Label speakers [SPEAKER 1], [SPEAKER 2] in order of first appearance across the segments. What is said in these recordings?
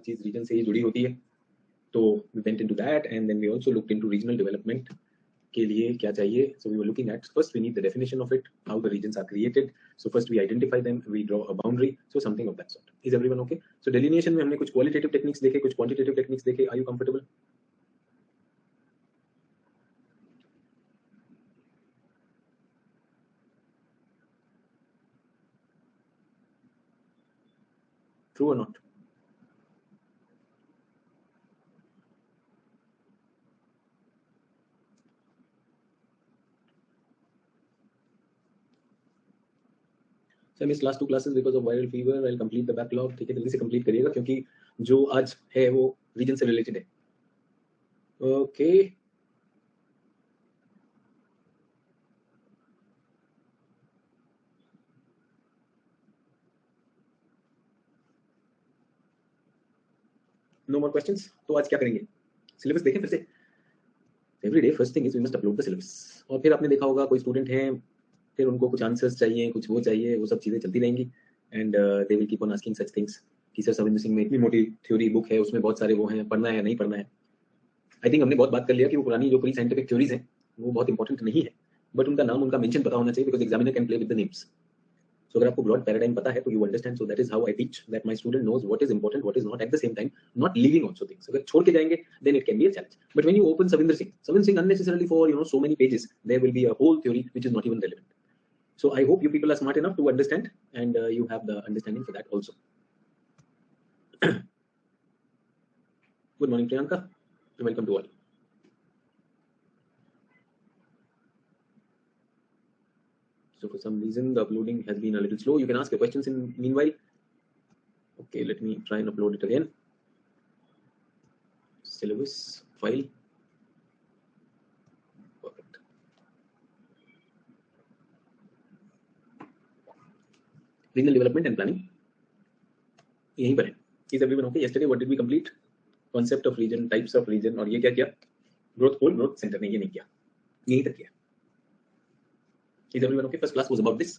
[SPEAKER 1] चीज रीजन से ही जुड़ी होती है, तो we went into that and then we also looked into regional development के लिए क्या चाहिए. So we were looking at first we need the definition of it, how the regions are created. So first we identify them, we draw a boundary, so something of that sort. Is everyone okay? So delineation में हमने कुछ qualitative techniques देखे, कुछ quantitative techniques देखे. Are you comfortable? True or not? So I missed last 2 classes because of viral fever. I'll complete the backlog. ठीक है, जल्दी से complete करिएगा क्योंकि जो आज है वो region से related है. Okay. No more questions. तो आज क्या करेंगे? Syllabus देखें फिर से. Every day first thing is we must upload the syllabus. और फिर आपने देखा होगा कोई स्टूडेंट हैं, फिर उनको कुछ आंसर्स चाहिए, कुछ वो चाहिए, वो सब चीजें चलती रहेंगी. And they will keep on asking such things कि सर सविंदर सिंह में इतनी मोटी थ्योरी बुक है, उसमें बहुत सारे वो हैं, पढ़ना है या नहीं पढ़ना है. आई थिंक हमने बहुत बात कर लिया कि वो पुरानी जो प्री साइंटिफिक थ्योरीज हैं वो बहुत इंपॉर्टेंट नहीं है, बट उनका नाम, उनका मेंशन पता होना चाहिए, because examiner can play with the names. So अगर आपको ब्रॉड पैराडाइम पता है तो you understand. So that is how I teach, that my student knows what is important, what is not, at the same time not leaving also things. अगर छोड़ के जाएंगे then it can be a challenge. But when you open Savinder Singh unnecessarily for so many pages, there will be a whole theory which is not even relevant. So I hope you people are smart enough to understand, and you have the understanding for that also. Good morning, Priyanka. Welcome to all. So for some reason the uploading has been a little slow. You can ask your questions in meanwhile. Okay, let me try and upload it again. Syllabus file. Perfect. Regional development and planning. यहीं पर है. Is everyone okay? Yesterday what did we complete? Concept of region, types of region, और ये क्या किया? Growth pole, growth center ने ये नहीं किया, यहीं तक किया. Is everyone okay? First class was about this.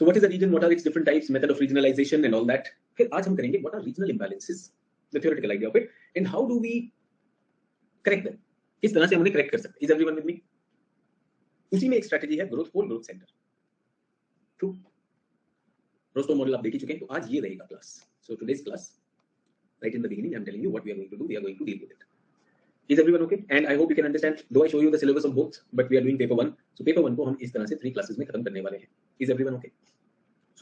[SPEAKER 1] So what is a region? What are its different types? Method of regionalization and all that. फिर आज हम करेंगे what are regional imbalances, the theoretical idea of it, and how do we correct them. किस तरह से हम उन्हें correct कर सकते. Is everyone with me? उसी में एक strategy है growth pole, growth center. True. Rostow model आप देख ही चुके हैं, तो आज ये रहेगा class. So today's class, right in the beginning, I'm telling you what we are going to do. We are going to deal with it. Is everyone okay? And I hope you can understand. Though I show you the syllabus of both, but we are doing paper 1. So paper 1 को हम इस तरह से 3 classes में खत्म करने वाले हैं. Is everyone okay?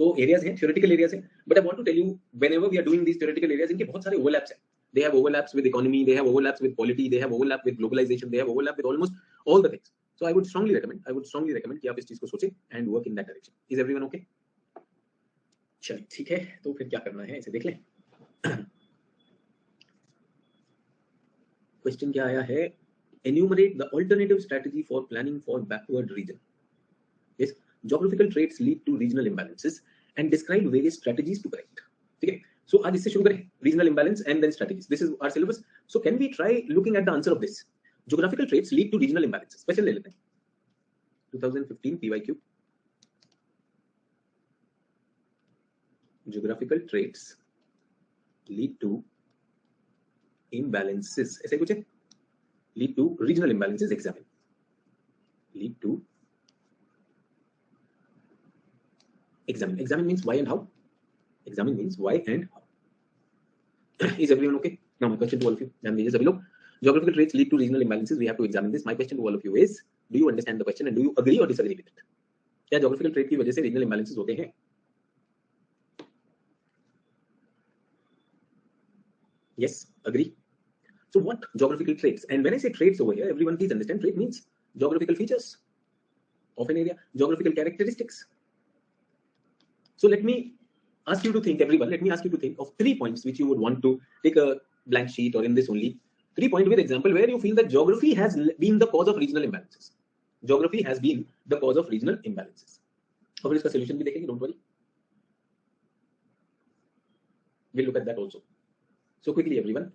[SPEAKER 1] So areas हैं, theoretical areas हैं, but I want to tell you, whenever we are doing these theoretical areas, इनके बहुत सारे overlaps हैं. They have overlaps with economy, they have overlaps with polity, they have overlap with globalization, they have overlap with almost all the things. So I would strongly recommend कि आप इस चीज को सोचें and work in that direction. Is everyone okay? चलिए ठीक है, तो फिर क्या करना है इसे देख लें. क्वेश्चन क्या आया है? Enumerate the alternative strategy for planning for backward region. Yes, geographical traits lead to regional imbalances and describe various strategies to correct. ठीक है, so आज इससे शुरू करें, regional imbalance and then strategies. This is our syllabus. So can we try looking at the answer of this? Geographical traits lead to regional imbalances. Question ले लेते हैं. 2015 PYQ. Geographical traits lead to imbalances. ऐसे कुछ है? Lead to regional imbalances. Examine. Lead to examine. Examine means why and how. Examine means why and how. Is everyone okay? Now my question to all of you. ध्यान दीजिए सभी लोग. Geographical traits lead to regional imbalances. We have to examine this. My question to all of you is: do you understand the question and do you agree or disagree with it? क्या geographical trait की वजह से regional imbalances होते हैं? Yes, agree. So what geographical traits? And when I say traits over here, everyone please understand, trait means geographical features of an area, geographical characteristics. So let me ask you to think, everyone, let me ask you to think of 3 points which you would want to take a blank sheet or in this only 3 point with example where you feel that geography has been the cause of regional imbalances. Geography has been the cause of regional imbalances. और फिर इसका solution भी देखेंगे, don't worry. We'll look at that also. So quickly everyone.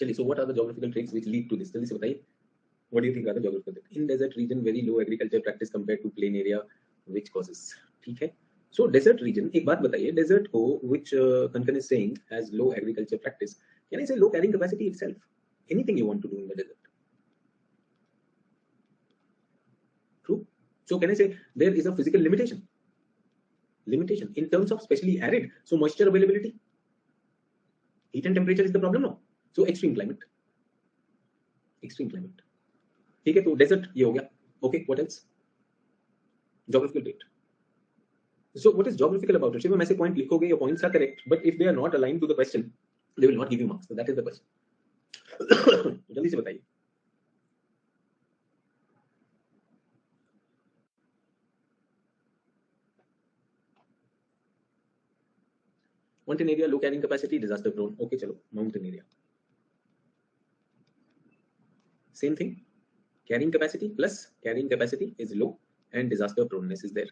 [SPEAKER 1] चलिए, so what are the geographical traits which lead to this? जल्दी से बताइए, what do you think are the geographical traits? In desert region very low agriculture practice compared to plain area, which causes? ठीक है, so desert region, एक बात बताइए, desert को which Kankan is saying has low agriculture practice, can I say low carrying capacity itself? Anything you want to do in the desert, true? So can I say there is a physical limitation in terms of especially arid, so moisture availability, heat and temperature is the problem, no? So extreme climate, ठीक है, तो desert ये हो गया, okay, what else? Geographical trait. So what is geographical about it? Shivam, ऐसे point लिखोगे, your points are correct, but if they are not aligned to the question, they will not give you marks. So that is the question. जल्दी से बताइए. Mountain area, low carrying capacity, disaster prone. Okay, चलो, mountain area. Same thing. Carrying capacity is low and disaster proneness is there.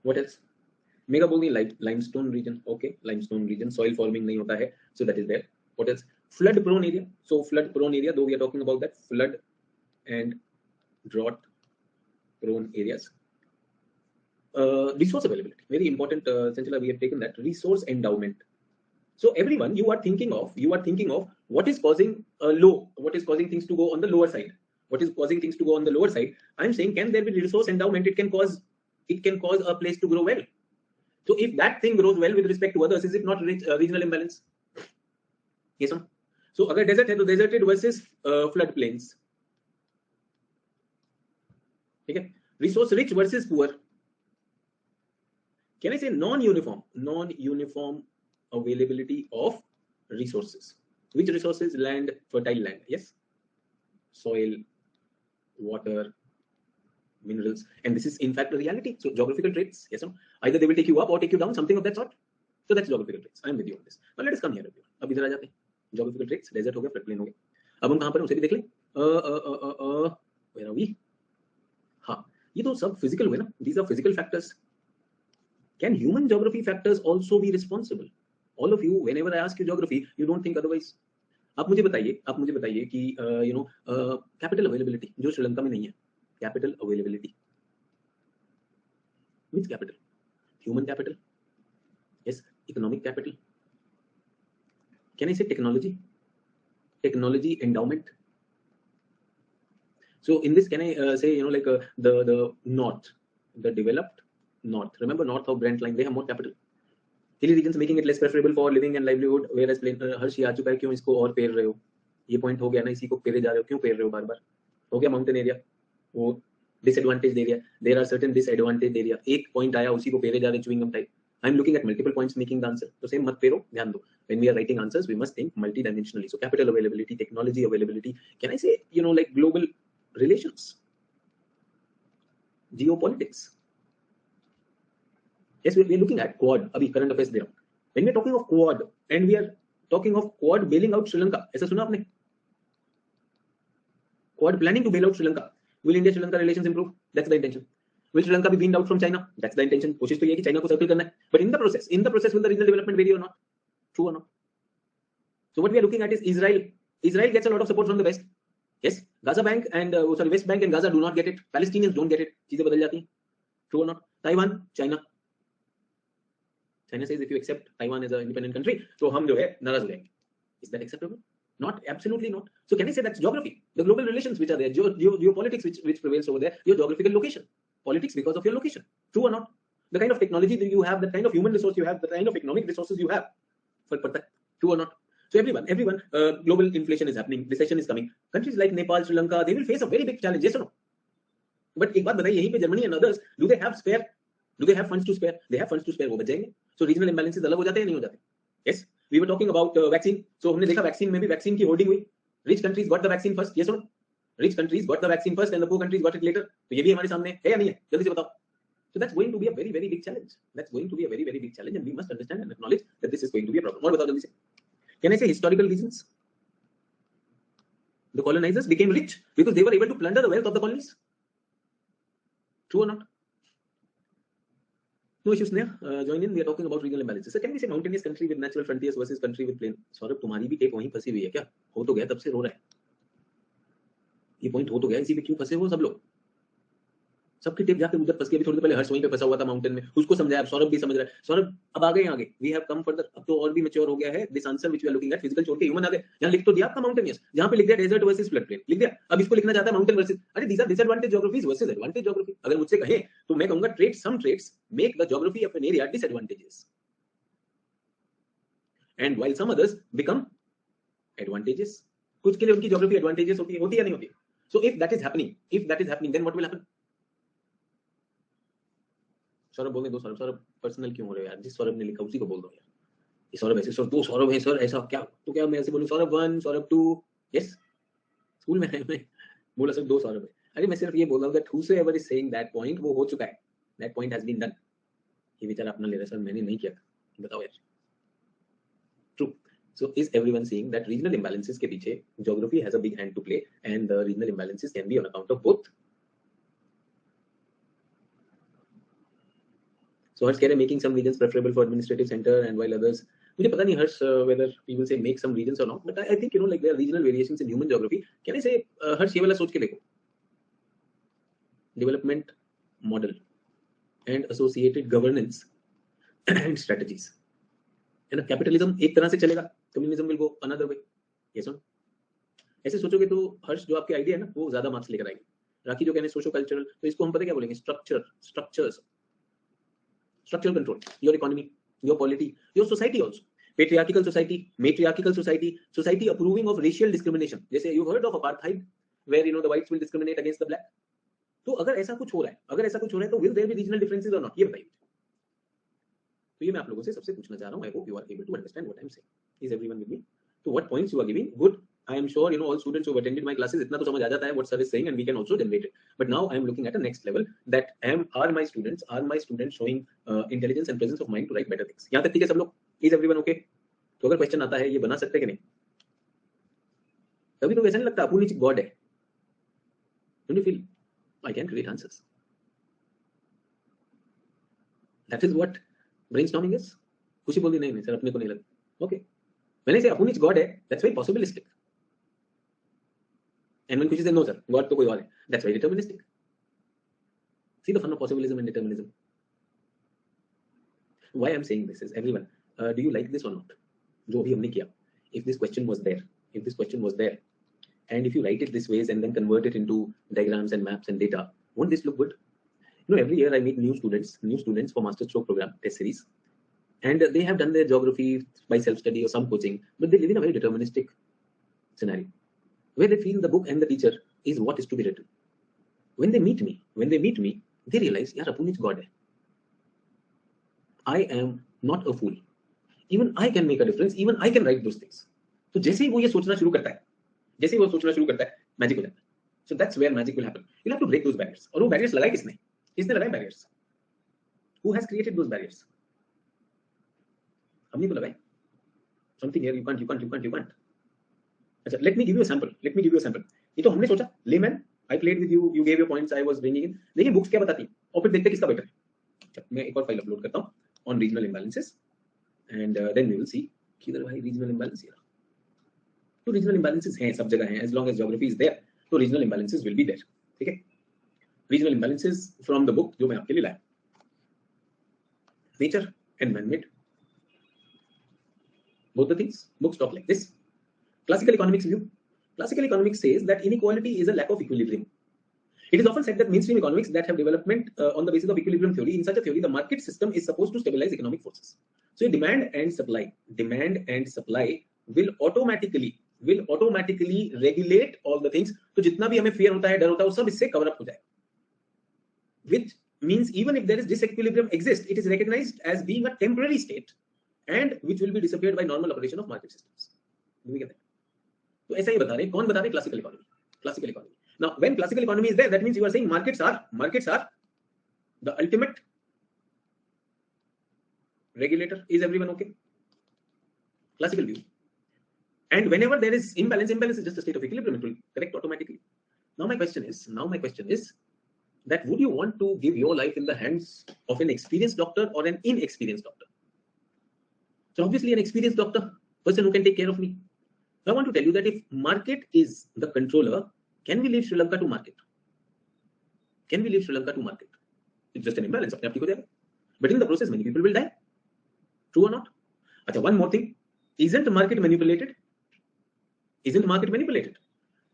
[SPEAKER 1] What else? Mega बोल दी, limestone region. Okay, limestone region, soil forming नहीं होता है, so that is there. What else? Flood prone area. So flood prone area, though we are talking about that, flood and drought prone areas. Resource availability, very important. Sanchila, we have taken that. Resource endowment. So everyone, you are thinking of what is causing low, what is causing things to go on the lower side. What is causing things to go on the lower side? I'm saying, can there be resource endowment? It can cause a place to grow well. So if that thing grows well with respect to others, is it not regional imbalance? Yes or no? So अगर desert है तो deserted versus flood plains. ठीक है? Resource rich versus poor. Can I say non-uniform availability of resources? Which resources? Land, fertile land, yes, soil, water, minerals, and this is in fact a reality. So geographical traits, yes or no? Either they will take you up or take you down, something of that sort. So that's geographical traits. I am with you on this. Now let us come here. अब इधर आ जाते हैं. Geographical traits, desert हो गया, flood plain हो गया. अब हम कहाँ पर हैं उसे भी देख लें. Where are we? हाँ, ये तो सब physical हुए ना. These are physical factors. Can human geography factors also be responsible? All of you, whenever I ask you geography, you don't think otherwise. आप मुझे बताइए कि कैपिटल अवेलेबिलिटी जो श्रीलंका में नहीं है, capital availability, which capital? Human capital, yes, economic capital. Can I say technology endowment? So in this, can I say, like the north, the developed north, remember north of Brent line, they have more capital. Hilly regions making it less preferable for living and livelihood, whereas plain हर्ष ये आ चुका है, क्यों इसको और पेर रहे हो? ये पॉइंट हो गया ना, इसी को पेरे जा रहे हो, क्यों पेर रहे हो बार बार? हो गया माउंटेन एरिया, वो disadvantage area, there are certain disadvantage area, एक पॉइंट आया उसी को पेरे जा रहे, chewing gum type. I am looking at multiple points making the answer, तो सेम मत पेरो, ध्यान दो. When we are writing answers we must think multi dimensionally. So capital availability, technology availability, can I say like global relations, geopolitics. Yes, we are looking at Quad. अभी current affairs दे रहा हूँ. When we are talking of Quad and we are talking of Quad bailing out Sri Lanka, ऐसा सुना आपने? Quad planning to bail out Sri Lanka. Will India-Sri Lanka relations improve? That's the intention. Will Sri Lanka be weaned out from China? That's the intention. कोशिश तो ये है कि China को circle करना है. But in the process, will the regional development vary or not? True or not? So what we are looking at is Israel. Israel gets a lot of support from the West. Yes, Gaza Bank and West Bank and Gaza do not get it. Palestinians don't get it. चीजें बदल जाती हैं. True or not? Taiwan, China. China says if you accept Taiwan as an independent country, तो हम जो है नाराज हो जाएंगे. Is that acceptable? Not, absolutely not. So can I say that's geography? The global relations which are there, geopolitics which prevails over there, your geographical location, politics because of your location. True or not? The kind of technology that you have, the kind of human resource you have, the kind of economic resources you have, फर्क पड़ता है. True or not? So everyone, global inflation is happening, recession is coming. Countries like Nepal, Sri Lanka, they will face a very big challenge. Yes or no? But एक बात बताइए, यहीं पे Germany and others, do they have spare? Do they have funds to spare? They have funds to spare. वो बच जाएंगे. So regional imbalances अलग हो जाते हैं, नहीं हो जाते? Yes. We were talking about vaccine. So हमने देखा vaccine में भी vaccine की hoarding हुई. Rich countries got the vaccine first. Yes or no? Rich countries got the vaccine first and the poor countries got it later. तो ये भी हमारे सामने है या नहीं है? जल्दी से बताओ. So that's going to be a very, very big challenge. That's going to be a very, very big challenge, and we must understand and acknowledge that this is going to be a problem. और बताओ जल्दी से. Can I say historical reasons? The colonizers became rich because they were able to plunder the wealth of the colonies. True or not? No issues, Sneha. Join in. We are talking about regional imbalances. So can we say mountainous country with natural frontiers versus country with plain? Saurabh, तुम्हारी भी tape वहीं फंसी हुई है क्या? हो तो गया, तब से रो रहा है. ये पॉइंट हो तो गया, इसी पे क्यों फंसे हो सब लोग? सबकी टिप जाकर उधर फंस गई. अभी थोड़ी देर पहले हर्ष वहीं पे फंसा हुआ था माउंटेन में, उसको समझाया. सौरभ भी समझ रहा है. सौरभ अब आ गए आगे. We have come further. अब तो और भी मैच्योर हो गया है. This answer which we are looking at physical छोड़ के ह्यूमन आ गए. यहां लिख तो दिया आपका माउंटेनियस, जहां पे लिख दिया डेजर्ट वर्सेस फ्लड प्लेन लिख दिया. अब इसको लिखना चाहता है माउंटेन वर्सेस. अरे these are disadvantage geographies versus advantage geography. अगर मुझसे कहें तो मैं कहूंगा trades, some trades make the geography of an area disadvantages and while some others become advantages. कुछ के लिए उनकी ज्योग्राफी एडवांटेजेस होती है या नहीं होती? So if that is happening then what will happen? Saurabh बोलने दो. सौरभ पर्सनल क्यों हो रहे हो यार? जिस सौरभ ने लिखा उसी को बोल दो यार. ये सौरभ ऐसे, सर दो सौरभ है सर, ऐसा क्या? तो क्या मैं ऐसे बोलूं सौरभ 1 सौरभ 2? यस, स्कूल में मैं बोला सर दो सौरभ है. अरे मैं सिर्फ ये बोल रहा हूं that whosoever is saying that point वो हो चुका है. That point has been done. ये बेचारा अपना ले रहा है, सर मैंने नहीं किया. बताओ यार. True. So is everyone seeing that regional imbalances के पीछे geography has a big hand to play and the regional imbalances can be on account of both. So Hers keh rahe making some regions preferable for administrative center and while others, मुझे पता नहीं Hers whether we will say make some regions or not, but I think like there are regional variations in human geography. Can I say Hers ये वाला सोच के देखो, development model and associated governance and strategies. है ना? Capitalism एक तरह से चलेगा, communism will go another way. ये सुन, ऐसे सोचोगे तो हर्ष जो आपके आइडिया है ना वो ज्यादा मार्क्स लेकर आएंगे. राखी जो कहने सोशो कल्चरल, तो इसको हम पता क्या बोलेंगे? Structures. Structural control, your economy, your polity, your society also. Patriarchal society, matriarchal society, society approving of racial discrimination. जैसे you heard of apartheid, where the whites will discriminate against the black. तो अगर ऐसा कुछ हो रहा है, तो will there be regional differences or not? ये बताइए. तो ये मैं आप लोगों से सबसे पूछना चाह रहा हूँ. I hope you are able to understand what I am saying. Is everyone with me? So what points you are giving? Good. I am sure all students who have attended my classes इतना तो समझ आ जाता है what sir is saying and we can also generate it. But now I am looking at a next level that are my students showing intelligence and presence of mind to write better things. यहाँ तक ठीक है सब लोग? Is everyone okay? तो अगर question आता है ये बना सकते हैं कि नहीं? कभी तो ऐसा नहीं लगता अपुन नीचे गॉड है? Don't you feel I can create answers? That is what brainstorming is. खुशी बोली नहीं सर अपने को नहीं लगा. Okay. When I say अपुन नीचे गॉड है, that's very possibilistic. And when Kushi says no sir, God तो कोई और है, that's very deterministic. See the fun of possibilism and determinism. Why I'm saying this is, everyone, do you like this or not? जो अभी हमने किया. If this question was there, and if you write it this ways and then convert it into diagrams and maps and data, won't this look good? Every year I meet new students for master stroke program test series, and they have done their geography by self-study or some coaching, but they live in a very deterministic scenario, where they feel the book and the teacher is what is to be written. When they meet me, they realize, yaar, Apuneet God hai. I am not a fool. Even I can make a difference. Even I can write those things. So जैसे ही वो ये सोचना शुरू करता है, magic हो जाता है. So that's where magic will happen. You'll have to break those barriers. और वो barriers लगाए किसने? किसने लगाए barriers? Who has created those barriers? हमने तो लगाए. Something here you can't. अच्छा, let me give you a sample. ये तो हमने सोचा, layman, I played with you, you gave your points, I was bringing in. देखिए बुक्स क्या बताती है और फिर देखते हैं किसका बेटर है. मैं एक और फाइल अपलोड करता हूँ on regional imbalances and then we will see किधर भाई regional imbalance है. तो regional imbalances हैं, सब जगह हैं, as long as geography is there, तो regional imbalances will be there. ठीक है? Regional imbalances from the book जो मैं आपके लिए लाया, nature and man-made. Both the things, books talk like this. Classical economics view. Classical economics says that inequality is a lack of equilibrium. It is often said that mainstream economics that have development on the basis of equilibrium theory, in such a theory, the market system is supposed to stabilize economic forces. So demand and supply will automatically regulate all the things. तो जितना भी हमें fear होता है, डर होता है, वो सब इससे cover up हो जाए. Which means even if there is disequilibrium exists, it is recognized as being a temporary state and which will be disappeared by normal operation of market systems. Do we get that? तो ऐसा ही बता रहे. कौन बता रहे? Classical economy. Now when classical economy is there, that means you are saying markets are the ultimate regulator. Is everyone okay? Classical view. And whenever there is imbalance is just a state of equilibrium. It will correct automatically. Now my question is that would you want to give your life in the hands of an experienced doctor or an inexperienced doctor? So obviously an experienced doctor, person who can take care of me. I want to tell you that if market is the controller, can we leave Sri Lanka to market? Can we leave Sri Lanka to market? It's just an imbalance. But in the process, many people will die. True or not? One more thing. Isn't market manipulated? Isn't market manipulated?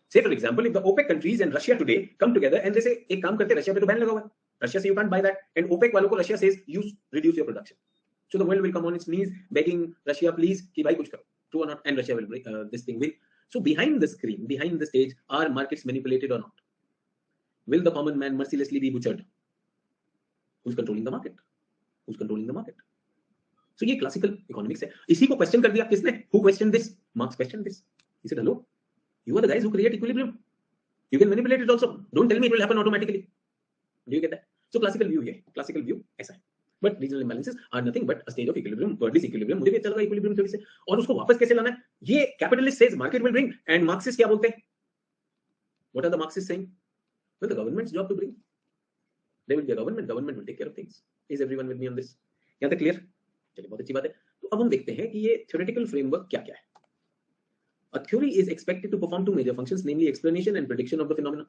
[SPEAKER 1] Say, for example, if the OPEC countries and Russia today come together and they say, ek kaam karte, Russia pe to ban laga hua hai. Russia says you can't buy that. And OPEC walo ko Russia says, you reduce your production. So the world will come on its knees begging Russia, please, ki bhai kuch karo. True or not? And Russia will break this thing win. So behind the screen, behind the stage, are markets manipulated or not? Will the common man mercilessly be butchered? Who's controlling the market? Who's controlling the market? So ये classical economics है. इसी को question कर दिया किसने? Who questioned this? Marx questioned this. He said, hello, you are the guys who create equilibrium. You can manipulate it also. Don't tell me it will happen automatically. Do you get that? So classical view ये, classical view ऐसा है. But regional imbalances are nothing but a state of equilibrium. What is equilibrium? मुझे भी अच्छा लगा equilibrium theory से. और उसको वापस कैसे लाना है? ये capitalist says market will bring, and Marxists क्या बोलते हैं? What are the Marxists saying? Well, the government's job to bring. There will be a government. Government will take care of things. Is everyone with me on this? यहाँ तक clear? चलिए बहुत अच्छी बात है. तो अब हम देखते हैं कि ये theoretical framework क्या-क्या है. A theory is expected to perform two major functions, namely explanation and prediction of the phenomena.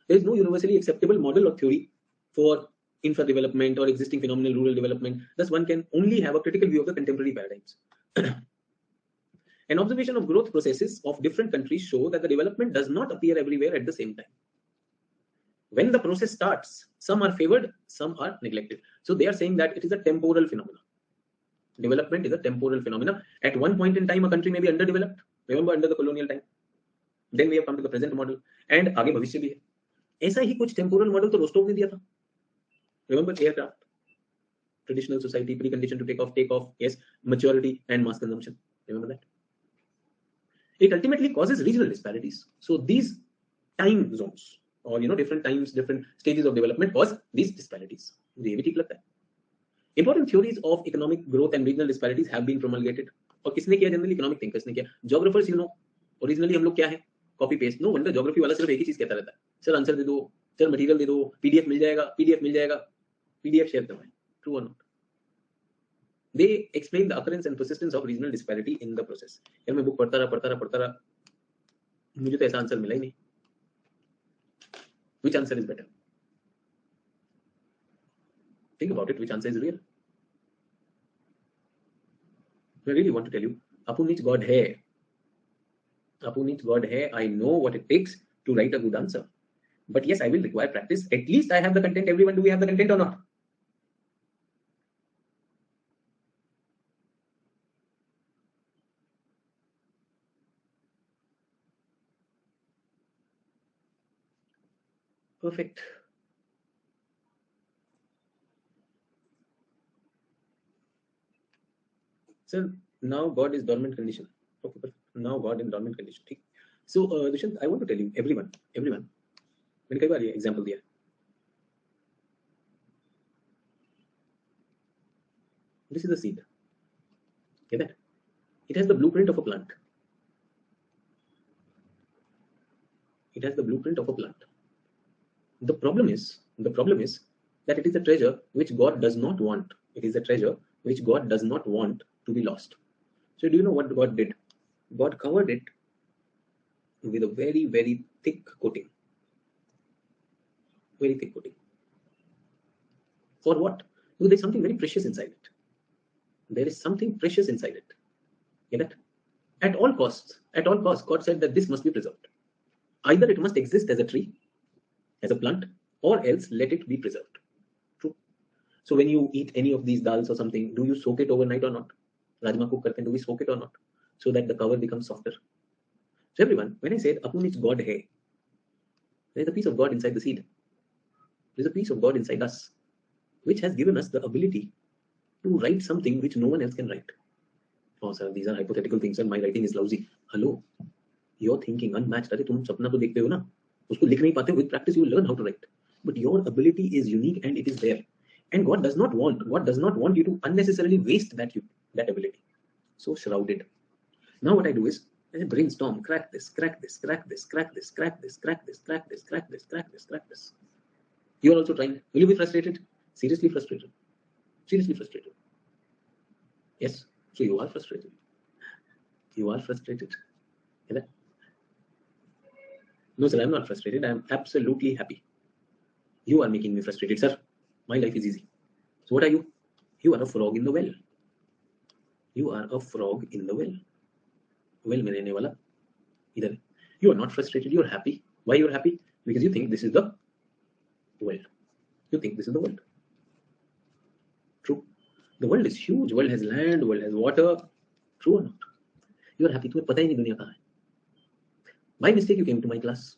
[SPEAKER 1] There is no universally acceptable model or theory for infra development or existing phenomenal rural development. Thus, one can only have a critical view of the contemporary paradigms. An observation of growth processes of different countries show that the development does not appear everywhere at the same time. When the process starts, some are favored, some are neglected. So they are saying that it is a temporal phenomenon. Development is a temporal phenomenon. At one point in time, a country may be underdeveloped. Remember, under the colonial time. Then we have come to the present model. And आगे भविष्य भी है. ऐसा ही कुछ temporal model तो Rostow ने दिया था. Remember aircraft, traditional society, precondition to take off, yes, maturity and mass consumption. Remember that? It ultimately causes regional disparities. So these time zones, or different times, different stages of development cause these disparities. ये भी ठीक लगता है. Important theories of economic growth and regional disparities have been promulgated. और किसने किया? Generally economic thinkers ने किया. Geographers, ओरिजिनली हम लोग क्या है? Copy paste. No wonder geography वाला सिर्फ एक ही चीज कहता रहता है, सर आंसर दे दो, सर मटेरियल दे दो, पीडीएफ मिल जाएगा, पीडीएफ शेयर करवाएं. ट्रू और not? They explain the occurrence and persistence of regional disparity in the process. यार मैं बुक पढ़ता रहा, मुझे तो ऐसा आंसर मिला ही नहीं. Which answer is better? Think about it. Which answer is real? I really want to tell you, Apu needs God hai. Apu needs God hai. I know what it takes to write a good answer. But yes, I will require practice. At least I have the content. Everyone, do we have the content or not? Perfect. Sir, now God is dormant condition. Okay, perfect. Now God in dormant condition. So, Dushyant, I want to tell you, everyone, मैंने कई बार ये example दिया. This is the seed. Get that? It has the blueprint of a plant. It has the blueprint of a plant. The problem is that it is a treasure which God does not want. It is a treasure which God does not want to be lost. So do you know what God did? God covered it with a very, very thick coating. Very thick coating. For what? Because there's something very precious inside it. There is something precious inside it. Get that? At all costs, God said that this must be preserved. Either it must exist as a tree, as a plant, or else let it be preserved. True. So when you eat any of these dals or something, do you soak it overnight or not? Rajma cook karte, do we soak it or not? So that the cover becomes softer. So everyone, when I said Apu needs God hai, there's a piece of God inside the seed. There's a piece of God inside us, which has given us the ability to write something which no one else can write. Oh sir, these are hypothetical things and my writing is lousy. Hello, you're thinking unmatched. अरे तुम सपना तो देखते हो ना, उसको लिख नहीं पाते. With practice, you will learn how to write. But your ability is unique and it is there. And God does not want you to unnecessarily waste that ability. So shroud it. Now what I do is I brainstorm, crack this. You are also trying. Will you be frustrated? Seriously frustrated. Seriously frustrated. Yes. So you are frustrated. You are frustrated. No, sir, I'm not frustrated. I'm absolutely happy. You are making me frustrated, sir. My life is easy. So what are you? You are a frog in the well. You are a frog in the well. Well में रहने वाला इधर. You are not frustrated. You are happy. Why you are happy? Because you think this is the world. You think this is the world. True. The world is huge. World has land. World has water. True or not? You are happy. तुम्हें पता ही नहीं दुनिया कहाँ है. By mistake you came to my class.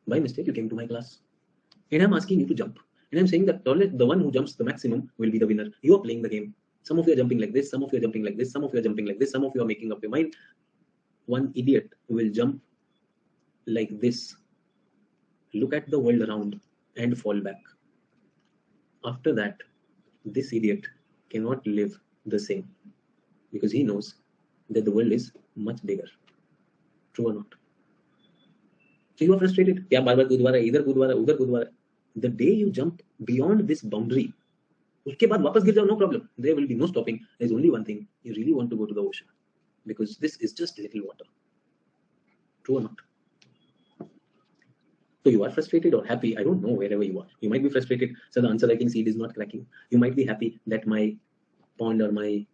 [SPEAKER 1] By mistake you came to my class. And I'm asking you to jump. And I'm saying that the one who jumps the maximum will be the winner. You are playing the game. Some of you are jumping like this. Some of you are jumping like this. Some of you are jumping like this. Some of you are making up your mind. One idiot will jump like this, look at the world around, and fall back. After that, this idiot cannot live the same because he knows that the world is much bigger. True or not? So you are frustrated. क्या बार-बार कूद रहा है, इधर कूद रहा है, उधर कूद रहा है. The day you jump beyond this boundary, उसके बाद वापस गिर जाओ, no problem. There will be no stopping. There's only one thing. You really want to go to the ocean because this is just little water. True or not? So you are frustrated or happy. I don't know wherever you are. You might be frustrated. So the answer writing seed is not cracking. You might be happy that my pond or my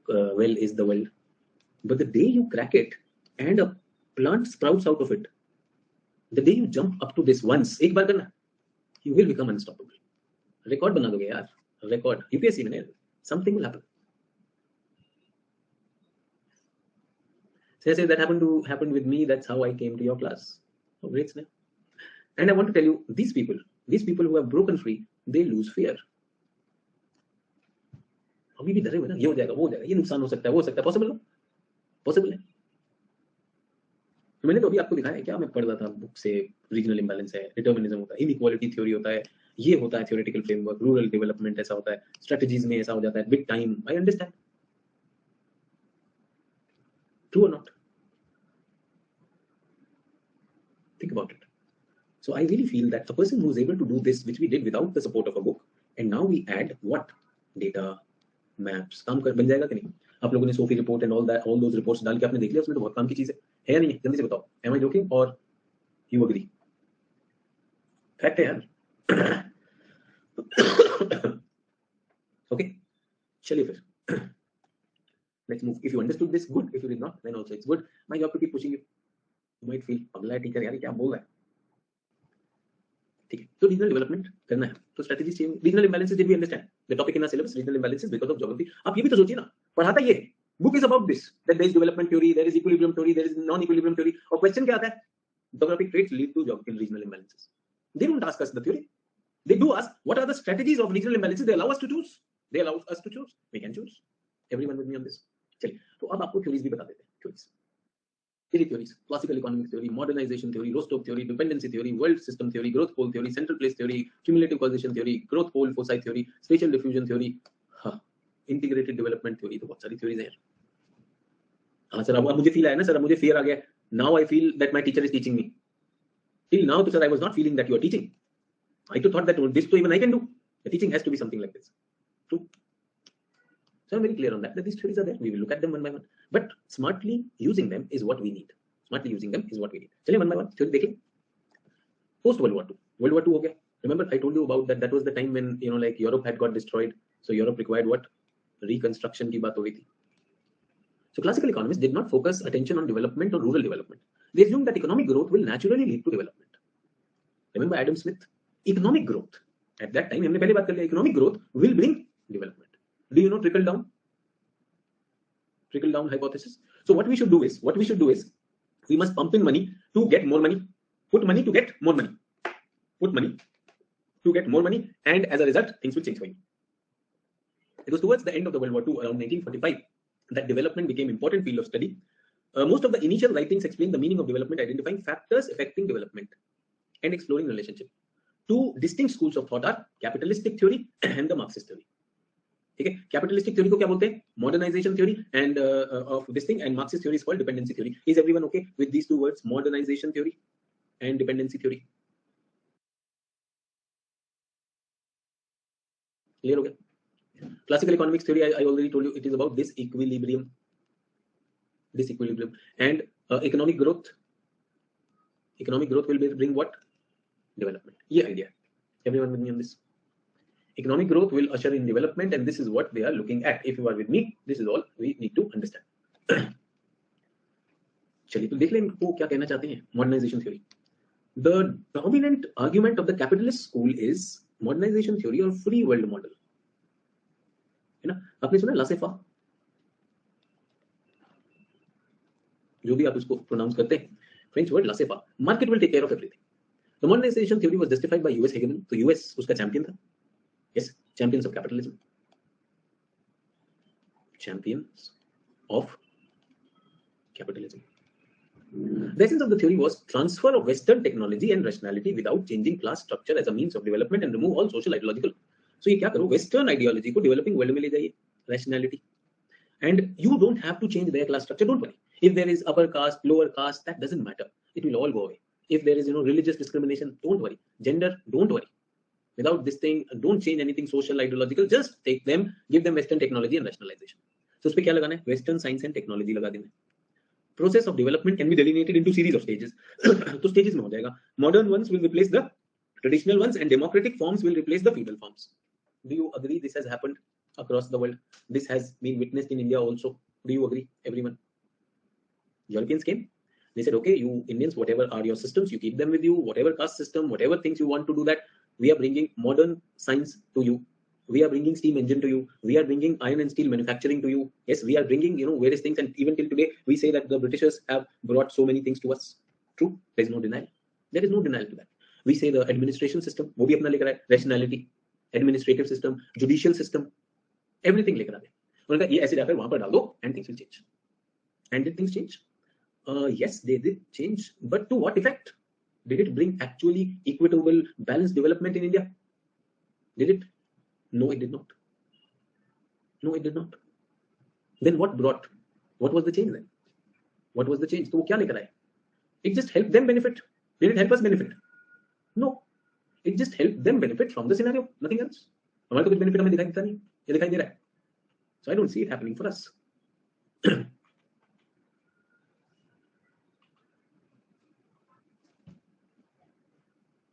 [SPEAKER 1] well is the world. But the day you crack it and a plant sprouts out of it, the day you jump up to this once, एक बार करना, you will become unstoppable. Record बना दोगे यार. Record. UPSC में something will happen. So I say that happened with me. That's how I came to your class. Oh, great, Sneh. And I want to tell you, these people who have broken free, they lose fear. अभी भी डरे हुए ना, ये हो जाएगा, वो हो जाएगा, ये नुकसान हो सकता है, वो हो सकता है, पॉसिबल है. मैंने तो अभी आपको दिखाया है क्या, मैं पढ़ रहा था बुक से, रीजनल इंबैलेंस है, डिटर्मिनिज्म होता है, इनइक्वालिटी थ्योरी होता है, ये होता है थ्योरेटिकल फ्रेमवर्क, रूरल डेवलपमेंट ऐसा होता है, स्ट्रेटजीज में ऐसा हो जाता है, big time. I understand. True और not? Think about it. So I really feel that a person who is able to do this, which we did without the support of a book, and now we add what? Data, maps. काम कर बन जाएगा कि नहीं? आप लोगों ने Sophie report and all those reports डाल के आपने देख लिया, उसमें तो बहुत काम की चीज है नहीं? जल्दी से बताओ. Am I joking or you agree? Fact है यार. Okay, चलिए फिर. Let's move. If you understood this, good. If you did not, then also it's good. My job to keep pushing you. You might feel अगला teacher यार क्या बोल रहा है. ठीक है, तो रीजनल डेवलपमेंट करना है तो स्ट्रेटजी चाहिए. Regional imbalances did we understand the topic in our syllabus, regional imbalances because of geography. आप ये भी तो सोचिए ना, पढ़ाता ये book is about this, that there is development theory, there is equilibrium theory, there is non equilibrium theory. और question क्या आता है? Geographic traits lead to geographical regional imbalances. They don't ask us the theory, they do ask what are the strategies of regional imbalances. They allow us to choose. We can choose. Everyone with me on this. चलिए, तो अब आपको theories भी बता देते हैं. Theories, classical economics theory, modernization theory, Rostock theory, dependency theory, world system theory, growth pole theory, central place theory, cumulative causation theory, growth pole foci theory, spatial diffusion theory, integrated development theory. तो बहुत सारी theories हैं. हाँ sir, अब मुझे feel आया ना sir, अब मुझे fear आ गया. Now I feel that my teacher is teaching me. Till now, sir, I was not feeling that you are teaching. I thought that this too even I can do. The teaching has to be something like this. True. So I'm very clear on that these theories are there. We will look at them one by one. But smartly using them is what we need. चलिए one by one. theory देखें. Post World War II. World War II हो गया. Remember I told you about that was the time when like Europe had got destroyed. So Europe required what? Reconstruction की बात हो गई थी. So classical economists did not focus attention on development or rural development. They assumed that economic growth will naturally lead to development. Remember Adam Smith? Economic growth. At that time, हमने पहले बात कर लिया, economic growth will bring development. Do you know trickle down? Trickle down hypothesis. So what we should do is we must pump in money to get more money, put money to get more money, put money to get more money, and as a result, things will change for you. It was towards the end of the World War II, around 1945, that development became an important field of study. Most of the initial writings explain the meaning of development, identifying factors affecting development, and exploring relationship. Two distinct schools of thought are capitalistic theory and the Marxist theory. ठीक है, capitalistic theory को क्या बोलते हैं? Modernisation theory. End of this thing, and Marxist theory is called dependency theory. Is everyone okay with these two words, modernisation theory and dependency theory? Clear हो गया? Classical economics theory, I already told you, it is about disequilibrium and economic growth will bring what? Development. ये idea. Everyone with me on this? Economic growth will usher in development, and this is what they are looking at. If you are with me, this is all we need to understand. चलिए तो देख लें इनको क्या कहना चाहते हैं modernization theory. The dominant argument of the capitalist school is modernization theory or free world model. है ना? आपने सुना लासेफा, जो भी आप उसको प्रोनाउंस करते हैं, French word laissez faire, market will take care of everything. The modernisation theory was justified by US hegemon. तो यूएस उसका चैंपियन था. Yes, champions of capitalism, champions of capitalism. The essence of the theory was transfer of Western technology and rationality without changing class structure as a means of development and remove all social ideological. So ये क्या करो, Western ideology को developing world में ले जाइए, rationality, and you don't have to change their class structure. Don't worry. If there is upper caste, lower caste, that doesn't matter. It will all go away. If there is religious discrimination, don't worry. Gender, don't worry. Without this thing, don't change anything social ideological. Just take them, give them Western technology and rationalization. So उस पे क्या लगाना है? Western science and technology लगा देना है. Process of development can be delineated into series of stages. तो stages में हो जाएगा. Modern ones will replace the traditional ones, and democratic forms will replace the feudal forms. Do you agree this has happened across the world? This has been witnessed in India also. Do you agree, everyone? Europeans came. They said, okay, you Indians, whatever are your systems, you keep them with you. Whatever caste system, whatever things you want to do, that we are bringing modern science to you. We are bringing steam engine to you. We are bringing iron and steel manufacturing to you. Yes, we are bringing various things, and even till today we say that the Britishers have brought so many things to us. True, there is no denial. There is no denial to that. We say the administration system, वो भी अपना लेकर आए, rationality, administrative system, judicial system, everything लेकर आ गए. उन्होंने कहा ये ऐसे जाकर वहां पर डाल दो and things will change. And did things change? Yes, they did change, but to what effect? Did it bring actually equitable, balanced development in India? Did it? No, it did not. No, it did not. Then what brought? What was the change then? What was the change? तो वो क्या लेकर आए? It just helped them benefit. Did it help us benefit? No. It just helped them benefit from the scenario. Nothing else. हमारे तो कुछ benefit हमें दिखाई देता नहीं. ये दिखाई दे रहा है. So I don't see it happening for us.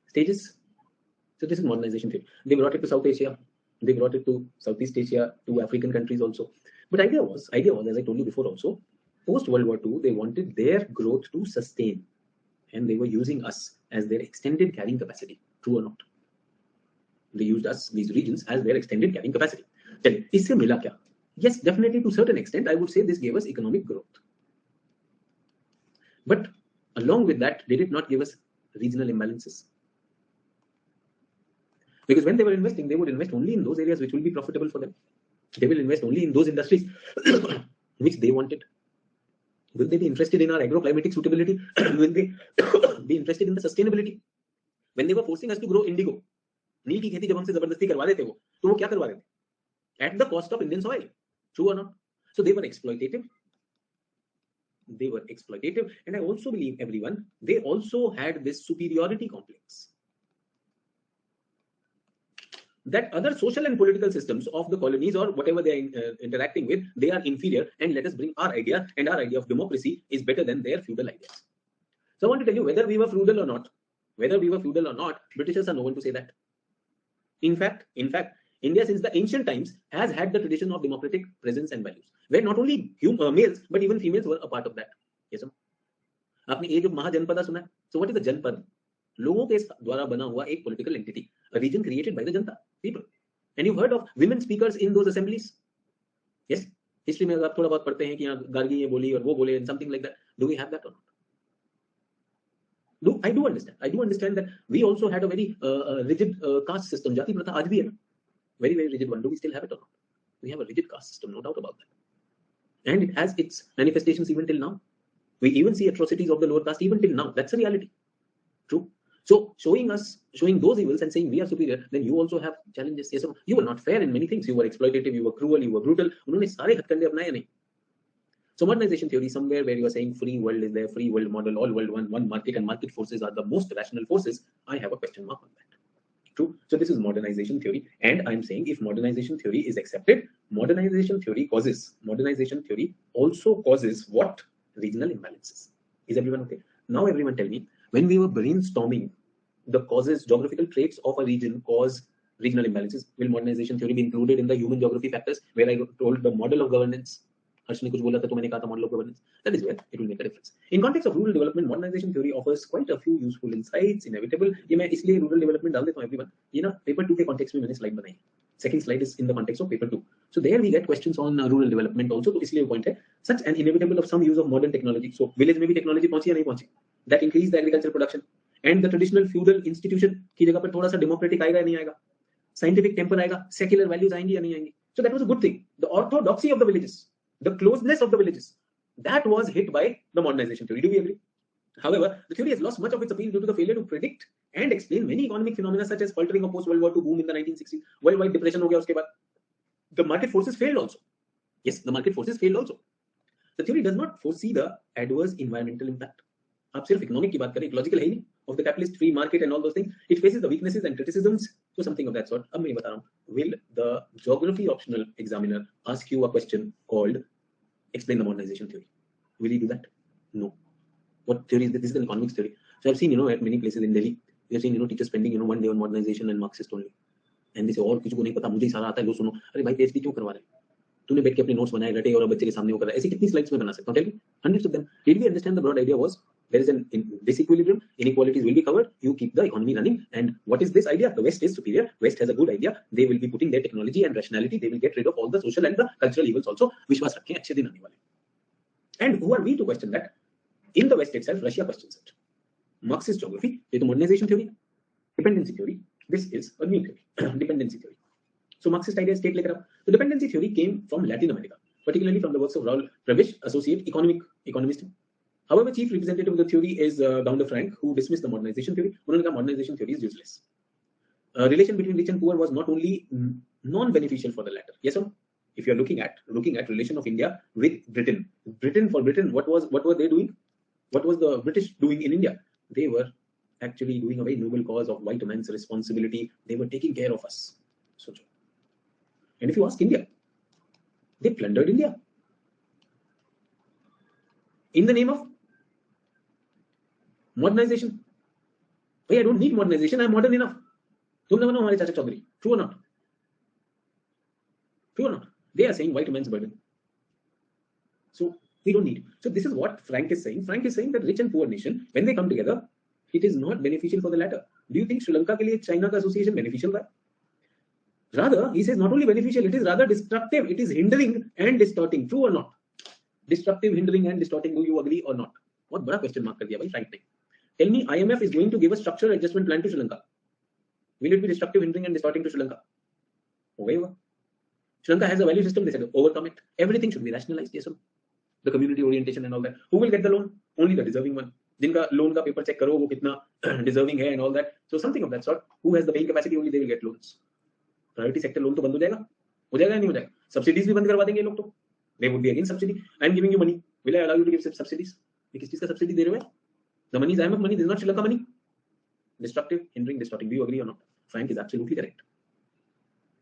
[SPEAKER 1] Stages. So this is modernization theory. They brought it to South Asia. They brought it to Southeast Asia, to African countries also. But idea was, as I told you before also, post World War II, they wanted their growth to sustain, and they were using us as their extended carrying capacity. True or not? They used us, these regions, as their extended carrying capacity. चलिए, इससे मिला क्या? Yes, definitely to a certain extent, I would say this gave us economic growth. But along with that, did it not give us regional imbalances? Because when they were investing, they would invest only in those areas which will be profitable for them. They will invest only in those industries which they wanted. Will they be interested in our agroclimatic suitability? Will they be interested in the sustainability? When they were forcing us to grow indigo, नील की खेती जब हमसे जबरदस्ती करवा देते वो, तो वो क्या करवा देते? At the cost of Indian soil. True or not? So they were exploitative. They were exploitative, and I also believe, everyone, they also had this superiority complex. That other social and political systems of the colonies or whatever they are interacting with, they are inferior, and let us bring our idea, and our idea of democracy is better than their feudal ideas. So I want to tell you, whether we were feudal or not, Britishers are no one to say that. In fact, India since the ancient times has had the tradition of democratic presence and values, where not only males but even females were a part of that. Yes, sir. आपने ये जो महाजनपद सुना है? So what is the जनपद? लोगों के द्वारा बना हुआ एक political entity, a region created by the Janata, people. And you've heard of women speakers in those assemblies? Yes. History में आप थोड़ा बहुत पढ़ते हैं कि यहाँ गार्गी ये बोली और वो बोले, and something like that. Do we have that or not? I do understand that we also had a very rigid caste system. जाति प्रथा आज भी है ना? Very, very rigid one. Do we still have it or not? We have a rigid caste system, no doubt about that. And it has its manifestations even till now. We even see atrocities of the lower caste even till now. That's a reality. True. So showing those evils and saying we are superior, then you also have challenges. Yes, you were not fair in many things. You were exploitative, you were cruel, you were brutal. उन्होंने सारे हथकंडे अपनाए नहीं. So modernization theory, somewhere where you are saying free world is there, free world model, all world one market, and market forces are the most rational forces, I have a question mark on that. True. So this is modernization theory, and I'm saying if modernization theory is accepted, modernization theory also causes what? Regional imbalances. Is everyone okay? Now everyone tell me, when we were brainstorming the causes, geographical traits of a region cause regional imbalances, will modernization theory be included in the human geography factors, where I told the model of governance? हर्ष ने कुछ बोला था तो मैंने कहा था model of governance. That is where it will make a difference. In context of rural development, modernization theory offers quite a few useful insights. Inevitable. ये मैं इसलिए rural development डाल देता हूँ everyone. ये ना paper 2 के context में मैंने slide बनाई. Second slide is in the context of paper 2. So there we get questions on rural development also. तो इसलिए point है such an inevitable of some use of modern technology. So village में भी technology पहुंची या नहीं पहुंची? That increase the agricultural production and the traditional feudal institution की जगह पर थोड़ा सा democratic आएगा या नहीं आएगा? Scientific temper आएगा? Secular values आएंगी या नहीं आएंगी? So that was a good thing. The orthodoxy of the villages, the closeness of the villages, that was hit by the modernization theory. Do we agree? However, the theory has lost much of its appeal due to the failure to predict and explain many economic phenomena such as faltering of post-World War II boom in the 1960s, worldwide depression हो गया उसके बाद. The market forces failed also. Yes, the market forces failed also. The theory does not foresee the adverse environmental impact. आप सिर्फ economic की बात करें, logical है ही नहीं, of the capitalist free market and all those things. It faces the weaknesses and criticisms, so something of that sort. अब मैं बता रहा हूँ, will the geography optional examiner ask you a question called explain the modernization theory? Will he do that? No. What theory is this? This is an economics theory. So I've seen, at many places in Delhi, we have seen, teachers spending, one day on modernization and Marxist only. And they say, और किसी को नहीं पता, मुझे ही सारा आता है, लो सुनो. अरे भाई PhD क्यों करवा रहे? तूने बैठ के अपने नोट्स बनाए रटे और बच्चे के सामने वो कर रहा है. ऐसी कितनी स्लाइड्स में बना सकता हूँ? Tell me, hundreds of them. Did we understand the broad idea was there is an disequilibrium, inequalities will be covered, you keep the economy running, and what is this idea? The West is superior, West has a good idea, they will be putting their technology and rationality, they will get rid of all the social and the cultural evils also. विश्वास रखें, अच्छे दिन आने वाले. And who are we to question that? In the West itself, Russia questions it. Marxist geography, ये तो modernization theory, dependency theory, this is a new theory, dependency theory. So Marxist ideas take later up. The dependency theory came from Latin America, particularly from the works of Raul Prebisch, associate economist. However, chief representative of the theory is Downer Frank, who dismissed the modernization theory. उन्होंने कहा modernization theory is useless. Relation between rich and poor was not only non-beneficial for the latter. Yes or no? If you are looking at relation of India with Britain, what were they doing? What was the British doing in India? They were actually doing a very noble cause of white man's responsibility. They were taking care of us. So, and if you ask India, they plundered India in the name of modernization. Hey, I don't need modernization, I'm modern enough. तुम ना बनो हमारे चाचा Chaudhary. True or not? True or not? They are saying white man's burden. So we don't need. So this is what Frank is saying. Frank is saying that rich and poor nation, when they come together, it is not beneficial for the latter. Do you think Sri Lanka के लिए China का association beneficial था? Rather, he says not only beneficial, it is rather destructive. It is hindering and distorting. True or not? Destructive, hindering and distorting. Do you agree or not? बहुत बड़ा question mark कर दिया भाई Frank ने. Tell me, IMF is going to give a structural adjustment plan to Sri Lanka. Will it be destructive, hindering and distorting to Sri Lanka? Okay, Sri Lanka has a value system. They said overcome it. Everything should be rationalized. Yes, sir. The community orientation and all that. Who will get the loan? Only the deserving one. जिनका loan का paper check करो वो कितना deserving है and all that. So something of that sort. Who has the paying capacity? Only they will get loans. Priority sector loan तो बंद हो जाएगा या नहीं हो जाएगा? Subsidies भी बंद करवा देंगे ये लोग तो. They would be against subsidy. I am giving you money. Will I allow you to give subsidies? ये किस चीज का subsidy दे रहे हो? The money is IMF money. This is not Sri Lanka money. Destructive, hindering, distorting. Do you agree or not? Frank is absolutely correct.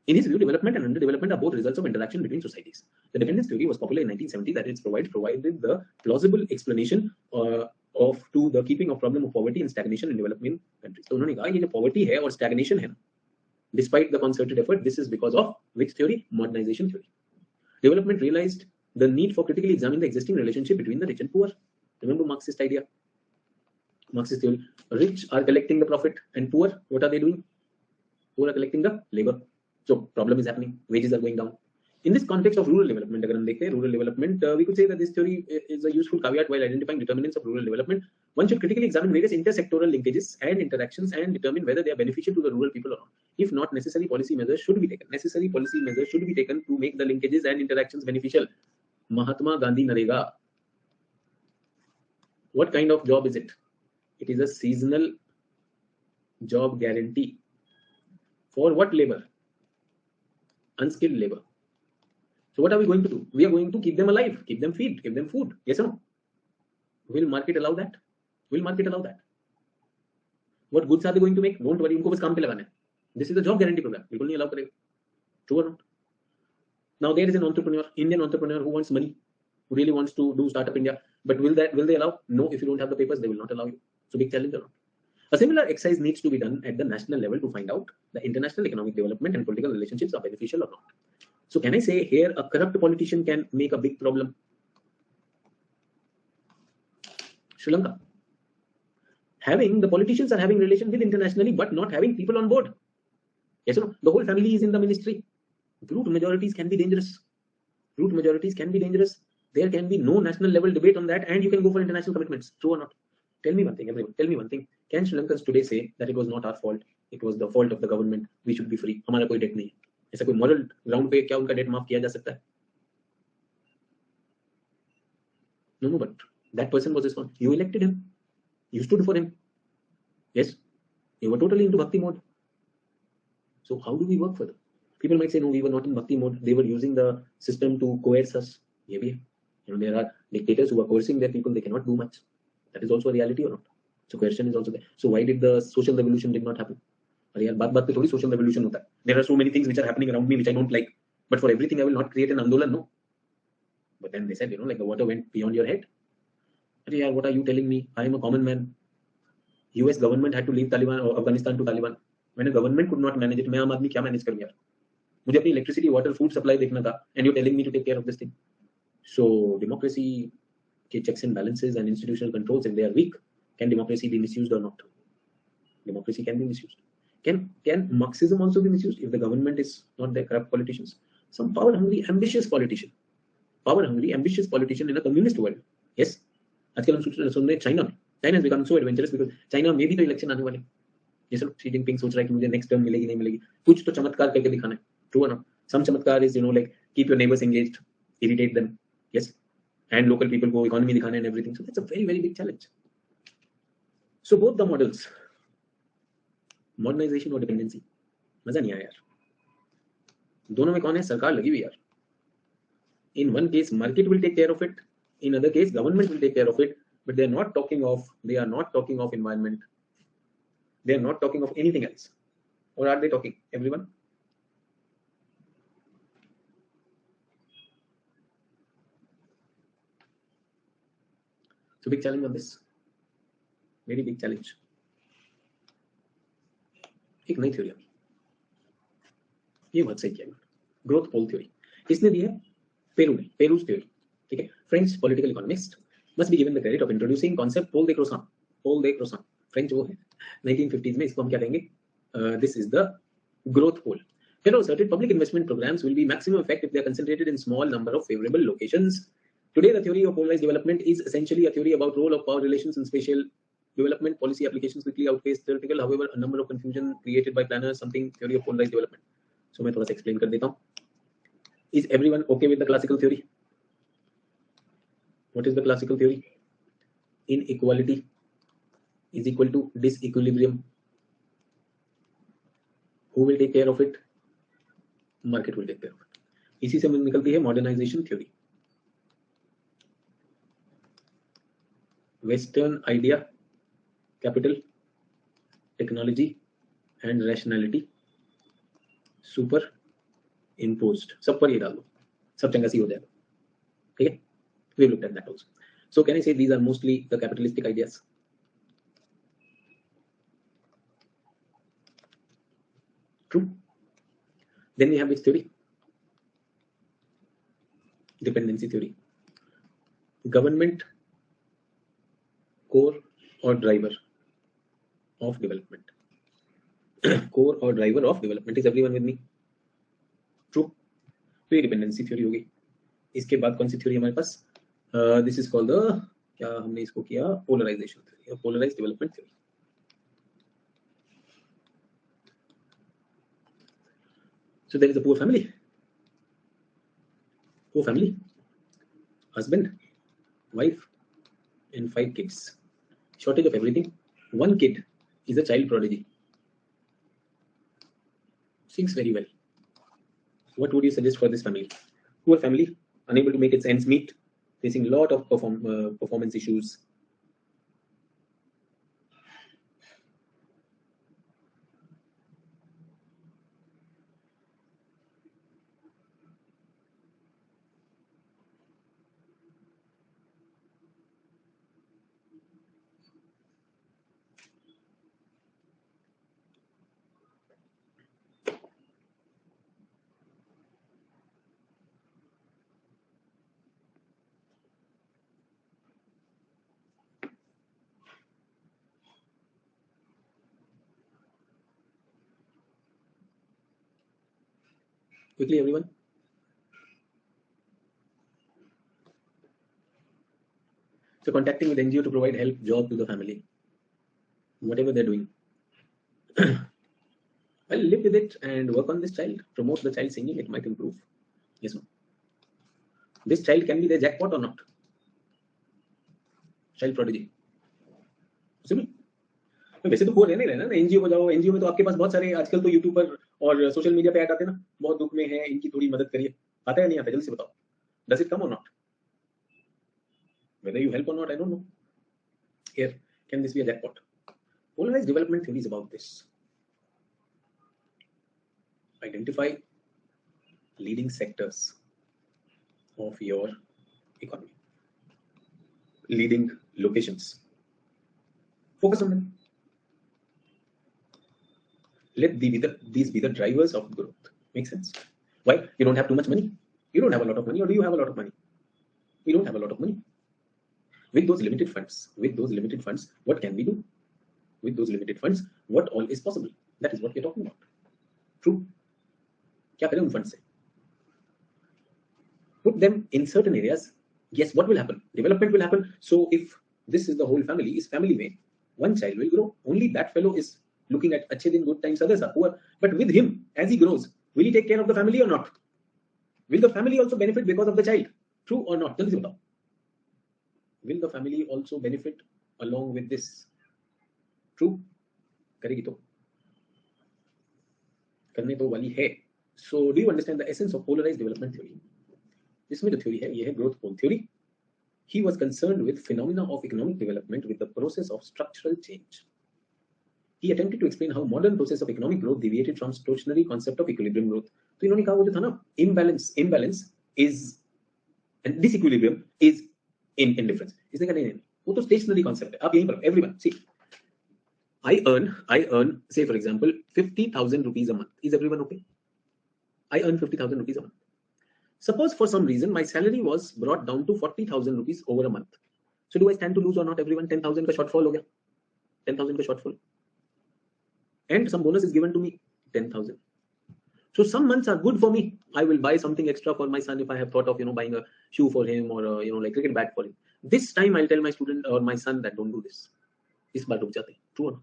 [SPEAKER 1] In his view, development and underdevelopment are both results of interaction between societies. The dependence theory was popular in 1970 that it provided the plausible explanation to the keeping of problem of poverty and stagnation in developing countries. तो उन्होंने कहा ये जो poverty है और stagnation है, despite the concerted effort, this is because of which theory? Modernization theory. Development realized the need for critically examine the existing relationship between the rich and poor. Remember Marxist idea? Marxist theory. Rich are collecting the profit and poor, what are they doing? Poor are collecting the labor. So problem is happening. Wages are going down. In this context of rural development, अगर हम देखें rural development, we could say that this theory is a useful caveat while identifying determinants of rural development. One should critically examine various intersectoral linkages and interactions and determine whether they are beneficial to the rural people or not. If not, necessary policy measures should be taken. Necessary policy measures should be taken to make the linkages and interactions beneficial. Mahatma Gandhi Narega. What kind of job is it? It is a seasonal job guarantee. For what labor? Unskilled labor. So what are we going to do? We are going to keep them alive, keep them feed, give them food. Yes or no? Will market allow that? Will market allow that? What goods are they going to make? Don't worry, उनको बस काम पे लगाना है. This is the job guarantee program. बिल्कुल नहीं allow करेगा. True or not? Now there is an entrepreneur, Indian entrepreneur who wants money, who really wants to do Startup India. But will they allow? No, if you don't have the papers, they will not allow you. So big challenge or not? A similar exercise needs to be done at the national level to find out the international economic development and political relationships are beneficial or not. So can I say here a corrupt politician can make a big problem? Sri Lanka. The politicians are having relations with internationally, but not having people on board. Yes or no? The whole family is in the ministry. Brute majorities can be dangerous. Brute majorities can be dangerous. There can be no national level debate on that, and you can go for international commitments. True or not? Tell me one thing, everyone. Tell me one thing. Can Sri Lankans today say that it was not our fault? It was the fault of the government. We should be free. हमारा कोई debt नहीं है. ऐसा कोई moral ground पे क्या उनका debt माफ किया जा सकता है? No, but that person was responsible. You elected him. You stood for him. Yes, you were totally into bhakti mode. So how do we work further? People might say, no, we were not in bhakti mode. They were using the system to coerce us. ये भी है. There are dictators who are coercing their people. They cannot do much. That is also a reality or not? So coercion is also there. So why did the social revolution did not happen? अरे यार बात पे थोड़ी social revolution होता है. There are so many things which are happening around me which I don't like. But for everything I will not create an andolan, no. But then they said, like the water went beyond your head. अरे यार, what are you telling me? I am a common man. US government had to leave Taliban or Afghanistan to Taliban. When a government could not manage it, मैं आम आदमी क्या manage करूँ यार? मुझे अपनी electricity, water, food supply देखना था, and you're telling me to take care of this thing. So democracy के checks and balances and institutional controls, if they are weak, can democracy be misused or not? Democracy can be misused. Can Marxism also be misused if the government is not the corrupt politicians? Some power-hungry, ambitious politician in a communist world. Yes. आजकल हम सुन रहे China has become so adventurous because China में भी तो election आने वाले. जैसे Xi Jinping सोच रहा है कि मुझे नेक्स्ट टर्म मिलेगी नहीं मिलेगी, कुछ तो चमत्कार करके दिखाना है. True or not? Some चमत्कार is like keep your neighbors engaged, irritate them, yes, and local people को economy दिखाना and everything. So that's a very very big challenge. So both the models, modernization और dependency, मजा नहीं आया यार. दोनों में कौन है? सरकार लगी हुई यार. In one case market will take care of it, in other case government will take care of it, but they are not talking of environment. They are not talking of anything else. Or are they talking? Everyone? So big challenge on this. Very big challenge. एक नई theory ये बहुत सही किया, growth पोल theory. किसने दी है? Peruse theory. ठीक है. French political economist must be given the credit of introducing concept Paul de Croissant. French वो है 1950s में. इसको हम क्या कहेंगे? This is the growth pole. Here asserted public investment programs will be maximum effect if they are concentrated in small number of favorable locations. Today the theory of polarized development is essentially a theory about role of power relations in spatial development. Policy applications quickly outpace theoretical. However, a number of confusion created by planners something theory of polarized development. So मैं थोड़ा सा explain कर देता हूँ. Is everyone okay with the classical theory? What is the classical theory? Inequality is equal to disequilibrium. Who will take care of it? Market will take care of it. इसी से निकलती है modernisation theory. Western idea, capital, technology and rationality superimposed. सब पर ये डाल दो, सब चंगा सी हो जाएगा. ठीक है. We looked at that also. So can I say these are mostly the capitalistic ideas? True. Then we have which theory? Dependency theory. Government, core or driver of development. Core or driver of development. Is everyone with me? True. तो ये dependency theory होगी. इसके बाद कौन सी theory हमारे पास? This is called the, क्या हमने इसको किया? Polarization theory, polarized development theory. So there is a poor family. Husband, wife, and 5 kids. Shortage of everything. One kid is a child prodigy. Sings very well. What would you suggest for this family? Poor family, unable to make its ends meet, facing a lot of performance issues. Quickly, everyone. So contacting with NGO to provide help, job to the family, whatever they're doing. Well, live with it and work on this child. Promote the child singing. It might improve. Yes, no. This child can be the jackpot or not. Child prodigy. Possible. वैसे तो हो नहीं रहे ना NGO को जाओ NGO में तो आपके पास बहुत सारे आजकल तो यूट्यूब पर और सोशल मीडिया पे ऐड आते हैं ना बहुत दुख में है इनकी थोड़ी मदद करिए आता है नहीं आता जल्दी से बताओ डज इट कम और not whether you help or not I don't know here can this be a jackpot polarized development theory is about this identify leading sectors of your economy leading locations focus on them let these be the drivers of growth. Make sense? Why? You don't have too much money. You don't have a lot of money, or do you have a lot of money? We don't have a lot of money. With those limited funds, what can we do? With those limited funds, what all is possible? That is what we're talking about. True. क्या करें उन funds से? Put them in certain areas. Yes, what will happen? Development will happen. So if this is the whole family, is family में, one child will grow. Only that fellow is looking at अच्छे दिन, good times, others are poor. But with him, as he grows, will he take care of the family or not? Will the family also benefit because of the child? True or not? जल्दी से बताओ. Will the family also benefit along with this? True? करेगी तो. करने तो वाली है. So do you understand the essence of polarized development theory? इसमें जो theory है, ये है growth pole theory. He was concerned with phenomena of economic development with the process of structural change. He attempted to explain how modern process of economic growth deviated from stationary concept of equilibrium growth. तो इन्होंने कहा वो जो था ना imbalance is and disequilibrium is in indifference. इसने कहा नहीं वो तो stationary concept है. आप यहीं पर everyone see I earn say for example 50,000 rupees a month. Is everyone okay? I earn 50,000 rupees a month. Suppose for some reason my salary was brought down to 40,000 rupees over a month. So do I stand to lose or not? Everyone 10,000 का shortfall हो गया. 10,000 का shortfall. And some bonus is given to me 10,000. So some months are good for me. I will buy something extra for my son if I have thought of buying a shoe for him or like cricket bat for him. This time I'll tell my student or my son that don't do this. इस बार रुक जाते हैं. True or not?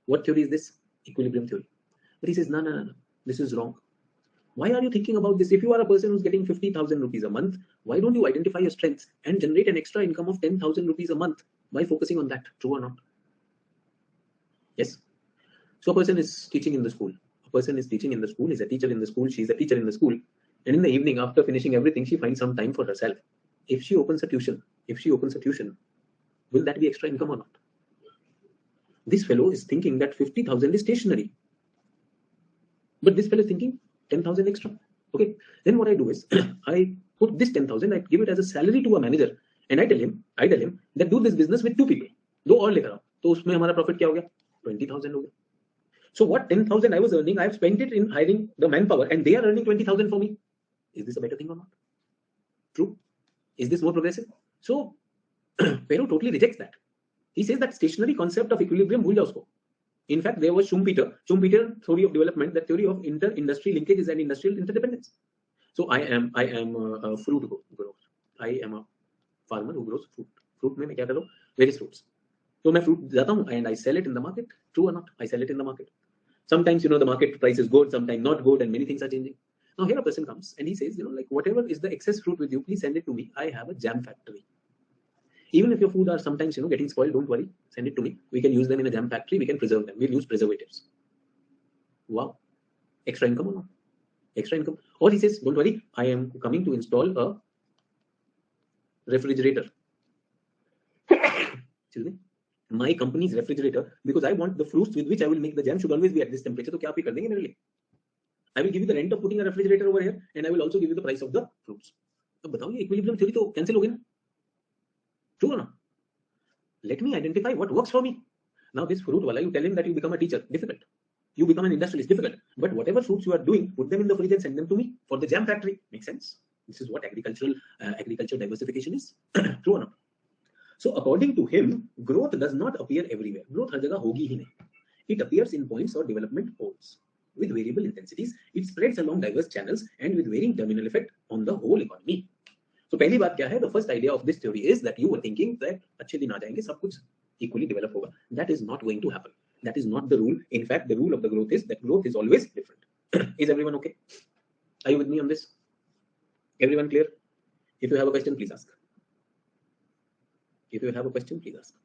[SPEAKER 1] What theory is this? Equilibrium theory. But he says no. This is wrong. Why are you thinking about this? If you are a person who's getting 50,000 rupees a month, why don't you identify your strengths and generate an extra income of 10,000 rupees a month by focusing on that? True or not? Yes. So a person is teaching in the school. A person is teaching in the school, is a teacher in the school, she's a teacher in the school. And in the evening, after finishing everything, she finds some time for herself. If she opens a tuition, will that be extra income or not? This fellow is thinking that 50,000 is stationary. But this fellow is thinking 10,000 extra. Okay. Then what I do is, I put this 10,000, I give it as a salary to a manager. And I tell him that do this business with 2 people. दो और लेकर आओ. तो उसमें हमारा profit क्या हो गया? 20,000 हो गया. So what 10,000 I was earning, I have spent it in hiring the manpower and they are earning 20,000 for me. Is this a better thing or not? True. Is this more progressive? So Pero totally rejects that. He says that stationary concept of equilibrium भूल जाओ उसको. In fact, there was Schumpeter theory of development, that theory of inter-industry linkages and industrial interdependence. So I am a fruit grower. I am a farmer who grows fruit. Fruit में मैं क्या करूँ? Various fruits. So मैं fruit जाता हूँ and I sell it in the market. True or not? I sell it in the market. Sometimes the market price is good, sometimes not good, and many things are changing. Now here a person comes and he says, like whatever is the excess fruit with you, please send it to me. I have a jam factory. Even if your food are sometimes getting spoiled, don't worry, send it to me. We can use them in a jam factory. We can preserve them. We'll use preservatives. Wow, extra income or not? Extra income. Or he says, don't worry, I am coming to install a refrigerator. Excuse me. My company's refrigerator, because I want the fruits with which I will make the jam should always be at this temperature. So क्या आप ये कर देंगे मेरे लिए? I will give you the rent of putting a refrigerator over here, and I will also give you the price of the fruits. तो बताओ ये equilibrium theory तो cancel हो गई ना? True or not? Let me identify what works for me. Now this fruit wala, you tell him that you become a teacher, difficult. You become an industrialist, difficult. But whatever fruits you are doing, put them in the fridge and send them to me for the jam factory. Makes sense? This is what agricultural diversification is. True or not? So according to him, growth does not appear everywhere. Growth हर जगह होगी ही नहीं. It appears in points or development poles. with variable intensities. It spreads along diverse channels and with varying terminal effect on the whole economy. So पहली बात क्या है? The first idea of this theory is that you were thinking that अच्छे दिन आ जाएंगे, सब कुछ equally develop होगा. That is not going to happen. That is not the rule. In fact, the rule of the growth is that growth is always different. Is everyone okay? Are you with me on this? Everyone clear? If you have a question, please ask. If you have a question, please ask.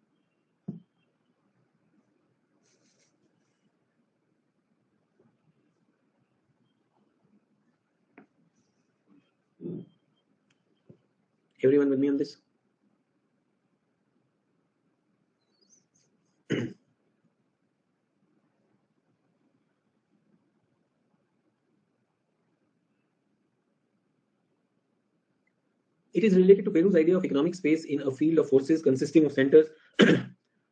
[SPEAKER 1] Everyone with me on this? It is related to Peru's idea of economic space in a field of forces consisting of centers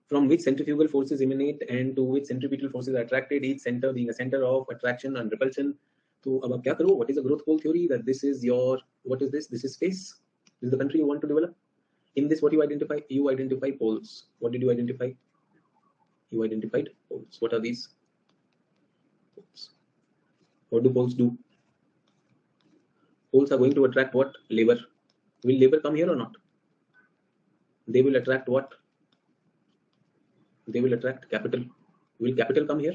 [SPEAKER 1] from which centrifugal forces emanate and to which centripetal forces are attracted, each center being a center of attraction and repulsion. So, अब आप क्या करो? What is the growth pole theory? That this is your, what is this? This is space. This is the country you want to develop. In this, what you identify? You identify poles. What did you identify? You identified poles. What are these? Poles. What do poles do? Poles are going to attract what? Labor. Will labor come here or not? They will attract what? They will attract capital. Will capital come here?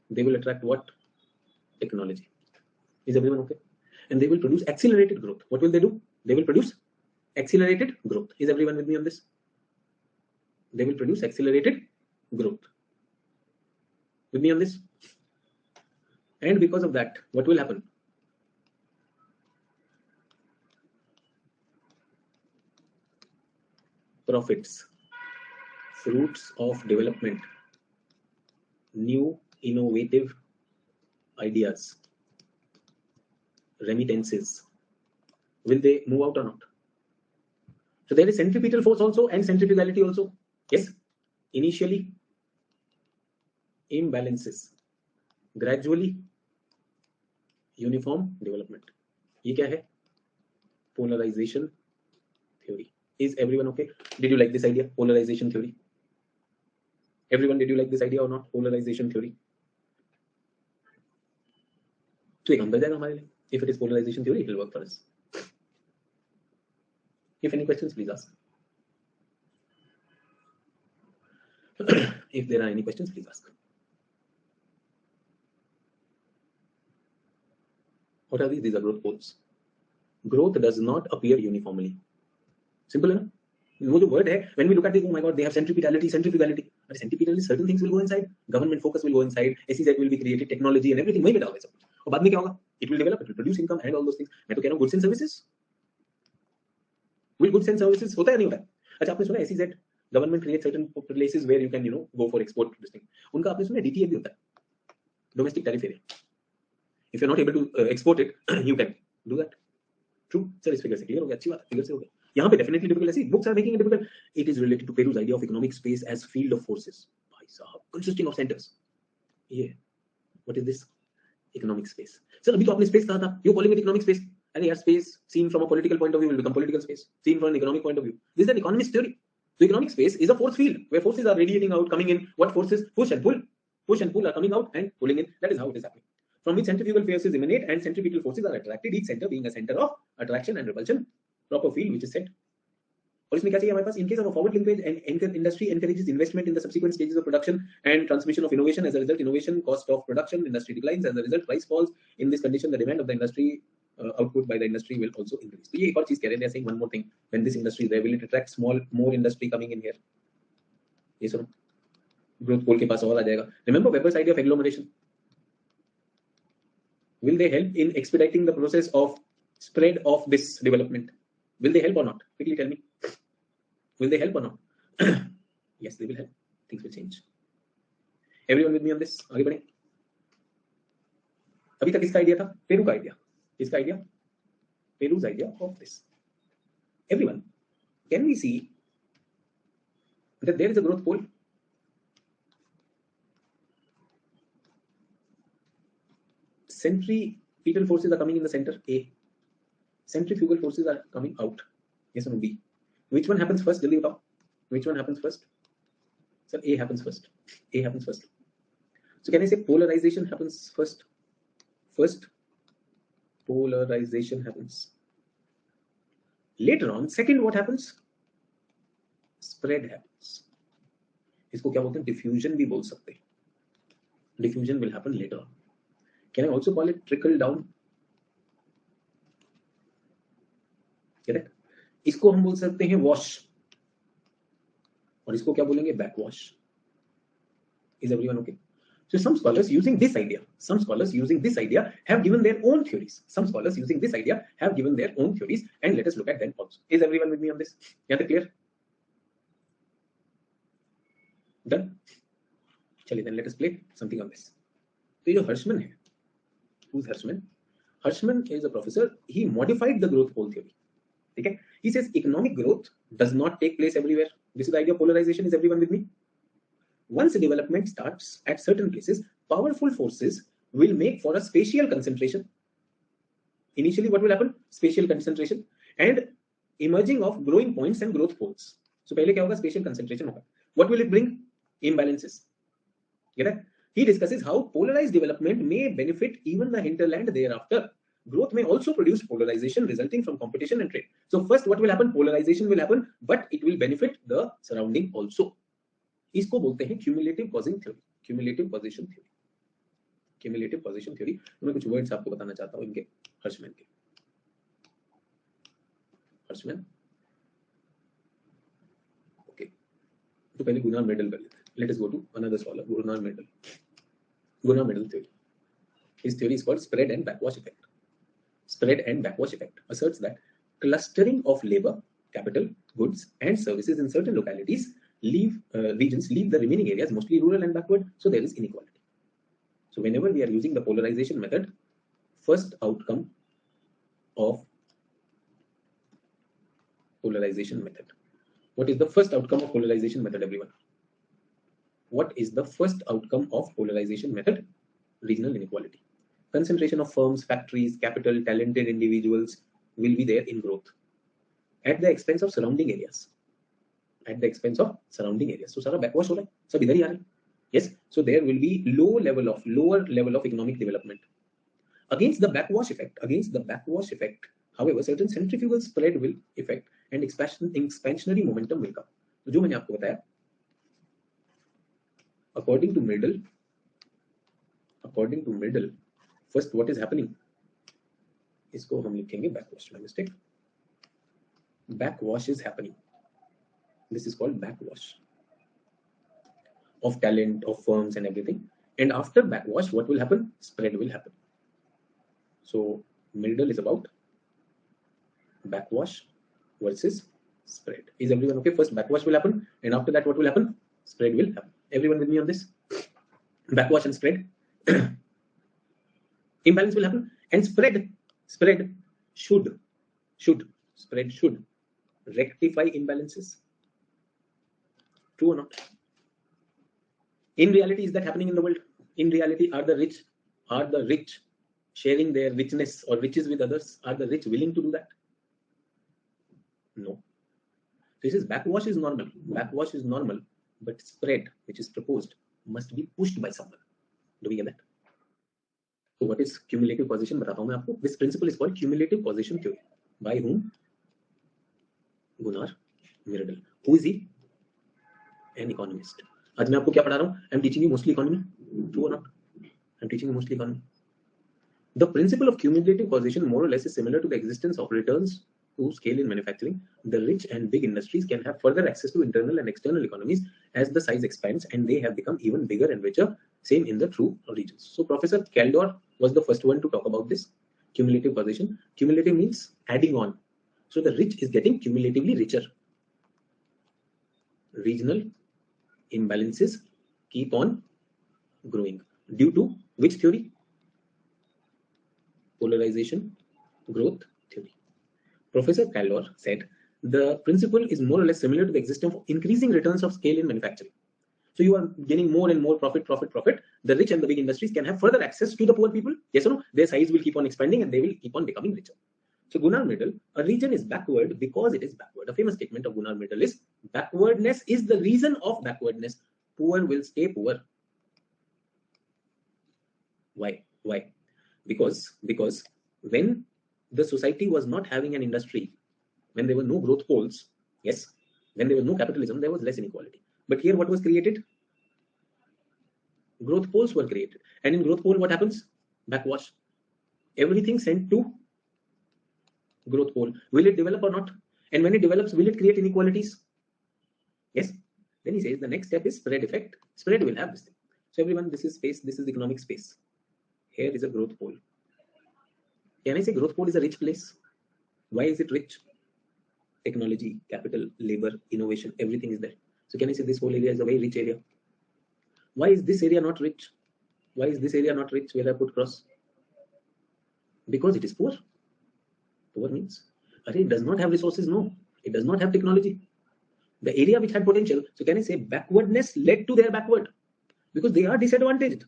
[SPEAKER 1] They will attract what? Technology. Is everyone okay? And they will produce accelerated growth. What will they do? They will produce accelerated growth. Is everyone with me on this? They will produce accelerated growth. With me on this? And because of that, what will happen? Profits, fruits of development, new innovative ideas, remittances, will they move out or not? So there is centripetal force also and centrifugality also. Yes, initially imbalances, gradually uniform development. ये क्या है? Polarization theory. Is everyone okay? Did you like this idea? Polarization theory. Everyone, did you like this idea or not? Polarization theory. So, if it is polarization theory, it will work for us. If any questions, please ask. If there are any questions, please ask. What are these? These are growth poles. Growth does not appear uniformly. Simple enough. वो जो word है, when we look at it, oh my god, they have centripetality. But centripetality, certain things will go inside. Government focus will go inside. SEZ will be created, technology and everything वहीं पे डालोगे सब कुछ. और बाद में क्या होगा? It will develop, it will produce income and all those things. मैं तो कह रहा हूँ goods and services. Will goods and services होता है नहीं होता है? अच्छा आपने सुना SEZ government creates certain places where you can go for export this thing. उनका आपने सुना DTA भी होता है. Domestic tariff area. If you're not able to export it, you can do that. True. Sir, इस फिगर से clear हो गया. अच्छी बात है. फिगर से हो गया. यहाँ पे definitely difficult ऐसी books are making it difficult. It is related to Peru's idea of economic space as field of forces. भाई साहब, consisting of centers. ये what is this? Economic space. Sir, अभी तो आपने space कहा था. You calling it economic space? अरे यार, space seen from a political point of view will become political space. Seen from an economic point of view. This is an economist theory. So economic space is a force field where forces are radiating out, coming in. What forces? Push and pull. Push and pull are coming out and pulling in. That is how it is happening. From which centrifugal forces emanate and centripetal forces are attracted, each center being a center of attraction and repulsion. Proper field which is set. और इसमें क्या चाहिए हमारे पास? In case of a forward linkage, and industry encourages investment in the subsequent stages of production and transmission of innovation. As a result, innovation, cost of production, industry declines. As a result, price falls. In this condition, the demand of the industry output by the industry will also increase. तो ये एक और चीज कह रहे हैं. They are saying one more thing. When this industry is there, will it attract more industry coming in here? ये सुनो. Growth pole के पास और आ जाएगा. Remember Weber's idea of agglomeration? Will they help in expediting the process of spread of this development? Will they help or not? Quickly tell me. Will they help or not? Yes, they will help. Things will change. Everyone with me on this? आगे बढ़े. अभी तक किसका idea था? Peru का idea. किसका idea? Peru's idea of this. Everyone, can we see that there is a growth pole? Centripetal forces are coming in the center, A. Centrifugal forces are coming out. Yes or no, B? Which one happens first? Jaldi batao. Which one happens first? Sir, A happens first. A happens first. So can I say polarization happens first? First, polarization happens. Later on, second, what happens? Spread happens. इसको क्या बोलते हैं? Diffusion भी बोल सकते हैं. Diffusion will happen later on. Can I also call it trickle down? Correct? इसको हम बोल सकते हैं wash. और इसको क्या बोलेंगे? Backwash. Is everyone okay? So some scholars using this idea have given their own theories. And let us look at them also. Is everyone with me on this? Yeah, clear? Done? Chaliye, then let us play something on this. So ये जो हर्षमन है, who's Hirschman? Hirschman is a professor. He modified the growth pole theory. Okay? He says economic growth does not take place everywhere. This is the idea of polarization. Is everyone with me? Once development starts at certain places, powerful forces will make for a spatial concentration. Initially, what will happen? Spatial concentration and emerging of growing points and growth poles. So, पहले क्या होगा? Spatial concentration होगा. What will it bring? Imbalances. Get it? He discusses how polarized development may benefit even the hinterland thereafter. Growth may also produce polarization resulting from competition and trade. So, first, what will happen? Polarization will happen, but it will benefit the surrounding also. इसको बोलते हैं cumulative position theory. तो मैं कुछ words आपको बताना चाहता हूं इनके हर्षमैन के. हर्षमैन, ओके, तो पहले गुनार मेडल कर लेते हैं. Let us go to another scholar, Gunnar Myrdal theory. His theory is called spread and backwash effect. Spread and backwash effect asserts that clustering of labor, capital, goods and services in certain localities regions leave the remaining areas mostly rural and backward, so there is inequality. So whenever we are using the polarization method, first outcome of polarization method. What is the first outcome of polarization method, everyone? What is the first outcome of polarization method? Regional inequality. Concentration of firms, factories, capital, talented individuals will be there in growth at the expense of surrounding areas. So सारा backwash हो रहा है, सब इधर ही आ रहा है. Yes, so there will be lower level of economic development. Against the backwash effect, however, certain centrifugal spread will effect and expansionary momentum will come. तो जो मैंने आपको बताया, according to Middle, first what is happening? इसको हम लिखेंगे backwash. My mistake. Backwash is happening. This is called backwash of talent, of firms and everything. And after backwash, what will happen? Spread will happen. So Middle is about backwash versus spread. Is everyone okay? First backwash will happen, and after that what will happen? Spread will happen. Everyone with me on this? Backwash and spread. Imbalance will happen, and spread should rectify imbalances. True or not? In reality, is that happening in the world? In reality, are the rich sharing their richness or riches with others? Are the rich willing to do that? No. This is backwash is normal, but spread, which is proposed, must be pushed by someone. Do we get that? So what is cumulative position? बताता हूं मैं आपको. This principle is called cumulative position theory. By whom? Gunnar Myrdal. Who is he? An economist. आज मैं आपको क्या पढ़ा रहा हूं? I am teaching you mostly economy. True or not? I am teaching you mostly economy. The principle of cumulative causation more or less is similar to the existence of returns to scale in manufacturing. The rich and big industries can have further access to internal and external economies as the size expands, and they have become even bigger and richer. Same in the true regions. So Professor Kaldor was the first one to talk about this cumulative causation. Cumulative means adding on. So the rich is getting cumulatively richer. Regional imbalances keep on growing due to which theory? Polarization growth theory. Professor Kaldor said the principle is more or less similar to the existence of increasing returns of scale in manufacturing. So you are gaining more and more profit. The rich and the big industries can have further access to the poor people. Yes or no? Their size will keep on expanding and they will keep on becoming richer. So Gunnar Myrdal, a region is backward because it is backward. A famous statement of Gunnar Myrdal is backwardness is the reason of backwardness. Poor will stay poor. Why? Because when the society was not having an industry, when there were no growth poles, yes, when there was no capitalism, there was less inequality. But here, what was created? Growth poles were created, and in growth pole, what happens? Backwash. Everything sent to growth pole. Will it develop or not? And when it develops, will it create inequalities? Yes. Then he says the next step is spread effect. Spread will have this thing. So everyone, this is space. This is economic space. Here is a growth pole. Can I say growth pole is a rich place? Why is it rich? Technology, capital, labor, innovation, everything is there. So can I say this whole area is a very rich area? Why is this area not rich? Why is this area not rich where I put cross? Because it is poor. Poor means, it does not have resources. No, it does not have technology. The area which had potential. So can I say backwardness led to their backward? Because they are disadvantaged.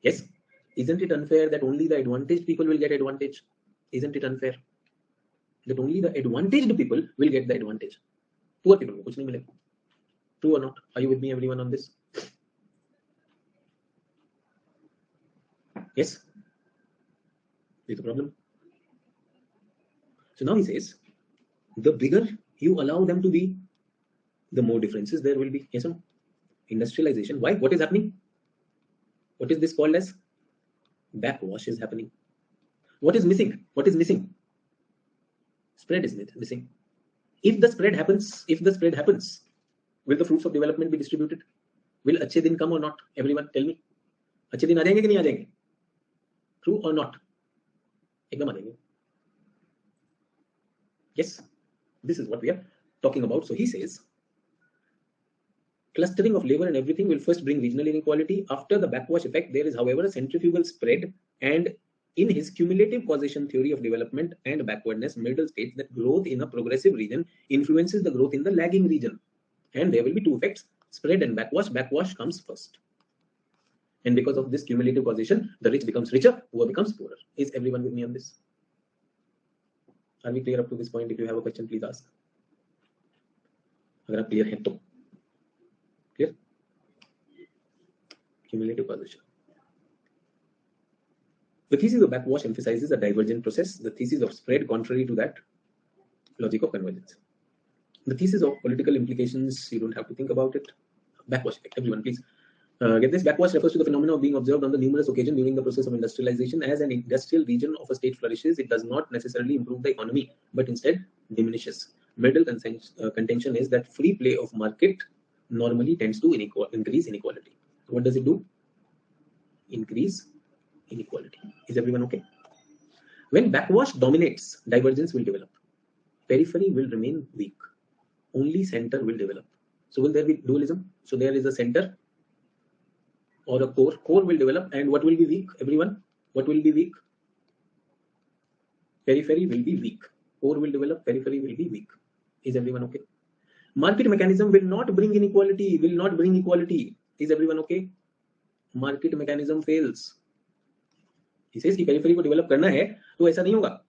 [SPEAKER 1] Yes. Isn't it unfair that only the advantaged people will get advantage? Isn't it unfair that only the advantaged people will get the advantage? Poor people को कुछ नहीं मिलेगा. True or not? Are you with me, everyone, on this? Yes. Is the problem? So now he says, the bigger you allow them to be, the more differences there will be. Yes or no? Industrialization. Why? What is happening? What is this called as? Backwash is happening. What is missing? What is missing? Spread is missing. If the spread happens, will the fruits of development be distributed? Will अच्छे दिन come or not? Everyone, tell me. अच्छे दिन आ जाएंगे कि नहीं आ जाएंगे? True or not? एकदम आ जाएंगे. Yes, this is what we are talking about. So he says, clustering of labor and everything will first bring regional inequality. After the backwash effect, there is, however, a centrifugal spread. And in his cumulative causation theory of development and backwardness, Middle states that growth in a progressive region influences the growth in the lagging region. And there will be two effects, spread and backwash. Backwash comes first. And because of this cumulative causation, the rich becomes richer, poor becomes poorer. Is everyone with me on this? Are we clear up to this point? If you have a question, please ask. अगर आप clear हैं तो. Clear? Cumulative causation. The thesis of backwash emphasizes a divergent process. The thesis of spread, contrary to that logic of convergence. The thesis of political implications, you don't have to think about it. Backwash effect. Everyone, please get this. Backwash refers to the phenomenon of being observed on the numerous occasions during the process of industrialization. As an industrial region of a state flourishes, it does not necessarily improve the economy, but instead diminishes. Middle contention is that free play of market normally tends to increase inequality. What does it do? Increase inequality. Is everyone okay? When backwash dominates, divergence will develop. Periphery will remain weak. Only center will develop. So will there be dualism? So there is a center or a core. Core will develop, and what will be weak? Everyone, what will be weak? Periphery will be weak. Core will develop, periphery will be weak. Is everyone okay? Market mechanism will not bring inequality, will not bring equality. Is everyone okay? Market mechanism fails. He says कि periphery को develop करना है, तो ऐसा नहीं होगा.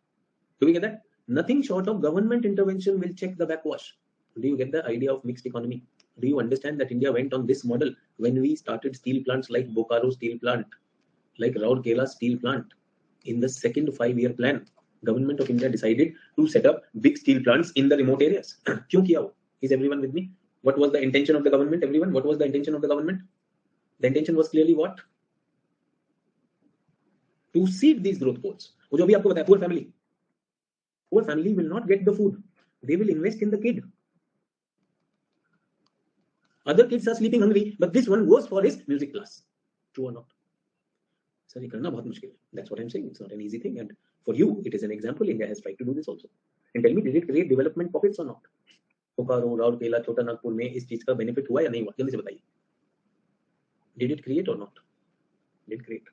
[SPEAKER 1] Do we get that? Nothing short of government intervention will check the backwash. Do you get the idea of mixed economy? Do you understand that India went on this model when we started steel plants like Bokaro steel plant, like Rourkela steel plant? In the second 5-year plan, government of India decided to set up big steel plants in the remote areas. क्यों किया वो? Is everyone with me? What was the intention of the government? Everyone, what was the intention of the government? The intention was clearly what? To seed these growth poles. वो जो भी आपको बताया, poor family will not get the food. They will invest in the kid. Other kids are sleeping hungry, but this one goes for his music class. True or not? Sir, ये करना बहुत मुश्किल है. That's what I'm saying. It's not an easy thing. And for you, it is an example. India has tried to do this also. And tell me, did it create development pockets or not? Bokaro, Rourkela, छोटा नागपुर में इस चीज का benefit हुआ या नहीं हुआ? जल्दी से बताइए. Did it create or not? Did create.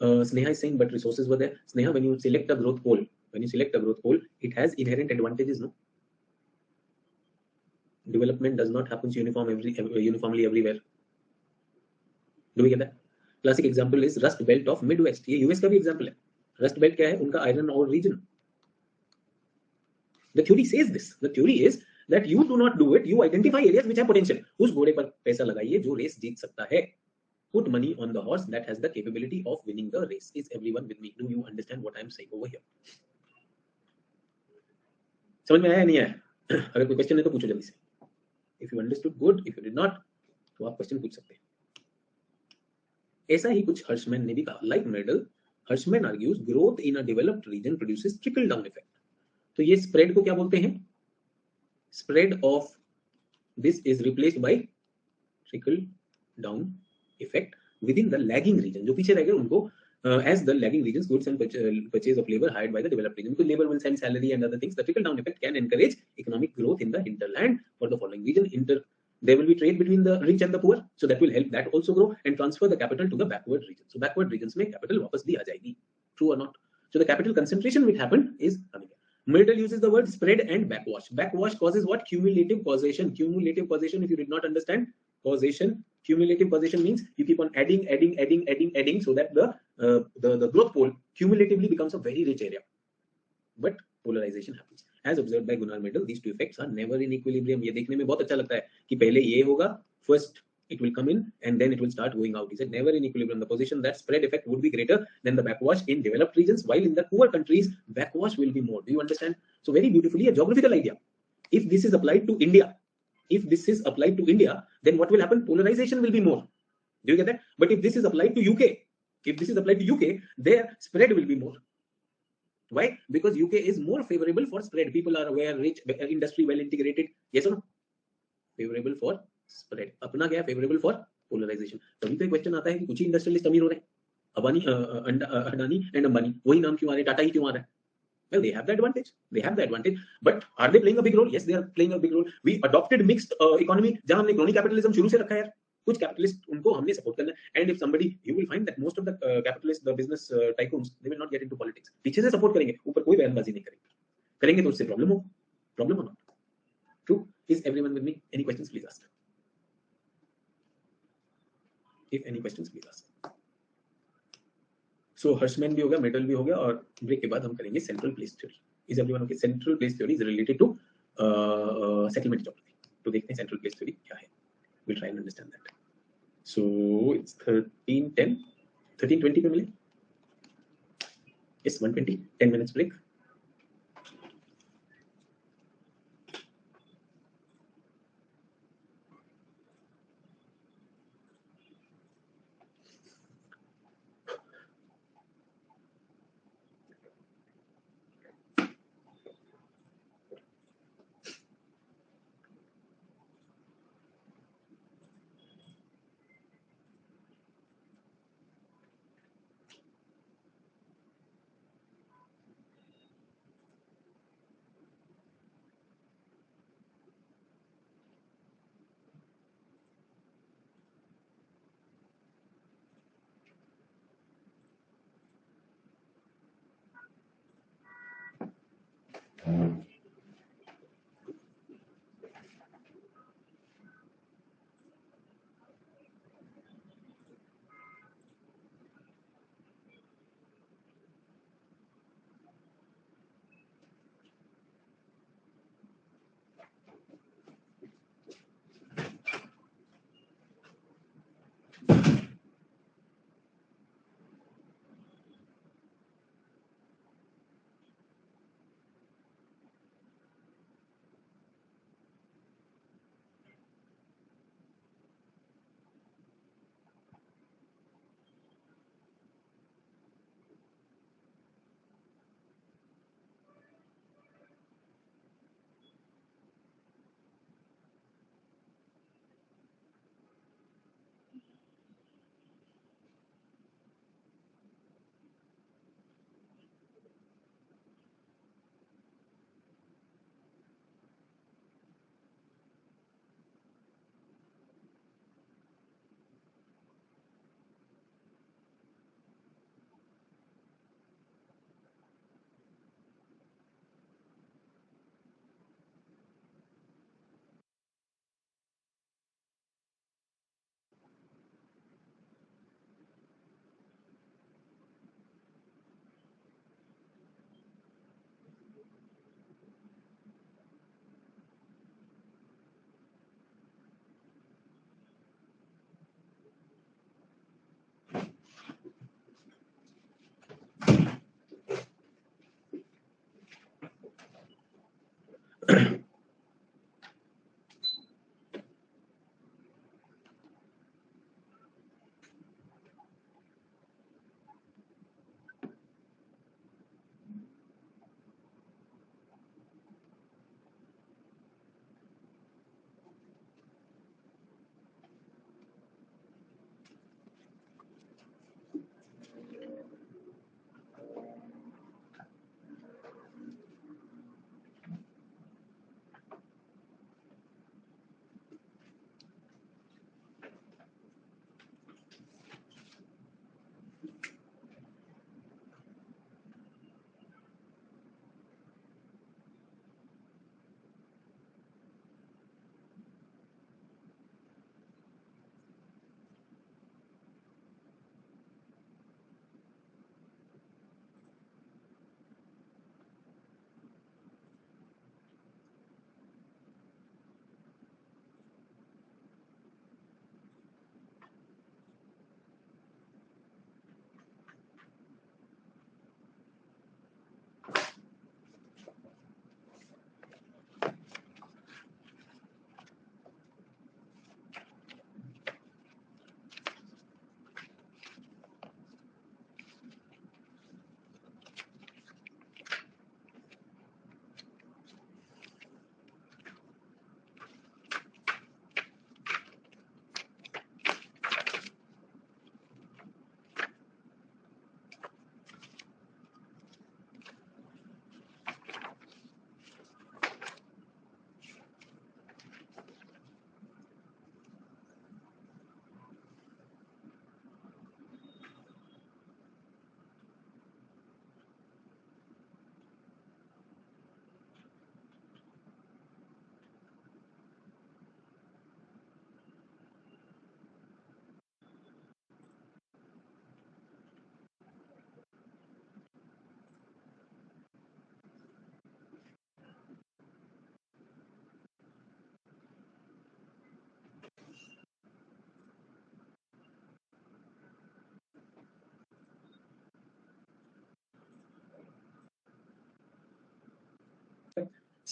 [SPEAKER 1] Sneha is saying, but resources were there. Sneha, when you select a growth pole, it has inherent advantages, no? Development does not happen uniformly everywhere. Do we get that? Classic example is Rust Belt of Midwest. ये US का भी example है. Rust Belt क्या है? उनका iron ore region. The theory says this. The theory is that you do not do it. You identify areas which have potential. उस घोड़े पर पैसा लगाइए जो रेस जीत सकता है. put money on the horse that has the capability of winning the race. Is everyone with me? Do you understand what I am saying over here? समझ में आया नहीं आया? अगर कोई क्वेश्चन है तो पूछो जल्दी से. If you understood, good. If you did not, तो आप क्वेश्चन पूछ सकते हैं. ऐसा ही कुछ हर्षमैन ने भी कहा. Like Medal, हर्षमैन argues growth in a developed region produces trickle down effect. तो ये spread को क्या बोलते हैं? Spread of this is replaced by trickle down effect within the lagging region. जो पीछे रह गए उनको as the lagging regions, goods and purchase of labor hired by the developed region. Because labor will send salary and other things. The trickle down effect can encourage economic growth in the hinterland for the following region. There will be trade between the rich and the poor, so that will help that also grow and transfer the capital to the backward region. So backward regions में capital वापस भी आ जाएगी. True or not? So the capital concentration which happened is coming. Middle uses the word spread and backwash. Backwash causes what? Cumulative causation. Cumulative causation, if you did not understand, causation, cumulative causation means you keep on adding so that the growth pole cumulatively becomes a very rich area. But polarization happens. As observed by Gunnar Medal, these two effects are never in equilibrium. ये देखने में बहुत अच्छा लगता है कि पहले ये होगा, first it will come in and then it will start going out. He said never in equilibrium. The position that spread effect would be greater than the backwash in developed regions, while in the poor countries, backwash will be more. Do you understand? So very beautifully, a geographical idea. If this is applied to India, then what will happen? Polarization will be more. Do you get that? But if this is applied to UK, their spread will be more. Why? Because UK is more favorable for spread. People are aware, rich, industry well integrated. Yes or no? Favorable for spread. अपना क्या है? Favorable for polarization. तभी तो question आता है कि कुछ ही industrialist अमीर हो रहे हैं. अडानी एंड अंबानी वही नाम क्यों आ रहे हैं? टाटा ही क्यों आ रहा है? Well, they have the advantage. But are they playing a big role? Yes, they are playing a big role. We adopted mixed economy जहां हमने crony capitalism शुरू से रखा है यार. कुछ कैपिटलिस्ट उनको हमने सपोर्ट करना है. And if somebody, you will find that most of the capitalists, the business tycoons, they will not get into politics. पीछे से सपोर्ट करेंगे, ऊपर कोई बयानबाजी नहीं करेंगे तो उससे problem or not? True? Is everyone with me? Any questions, please ask. If any questions, please ask. So हर्षमैन भी हो गया, मेडल भी हो गया, और ब्रेक के बाद हम करेंगे central place theory. Is everyone okay? Central place theory is related to settlement geography. तो देखते हैं सेंट्रल प्लेस थ्योरी क्या है. We'll try and understand that. So it's 13:10, 13:20 पे मिले. Yes, 1:20. 10 minutes break.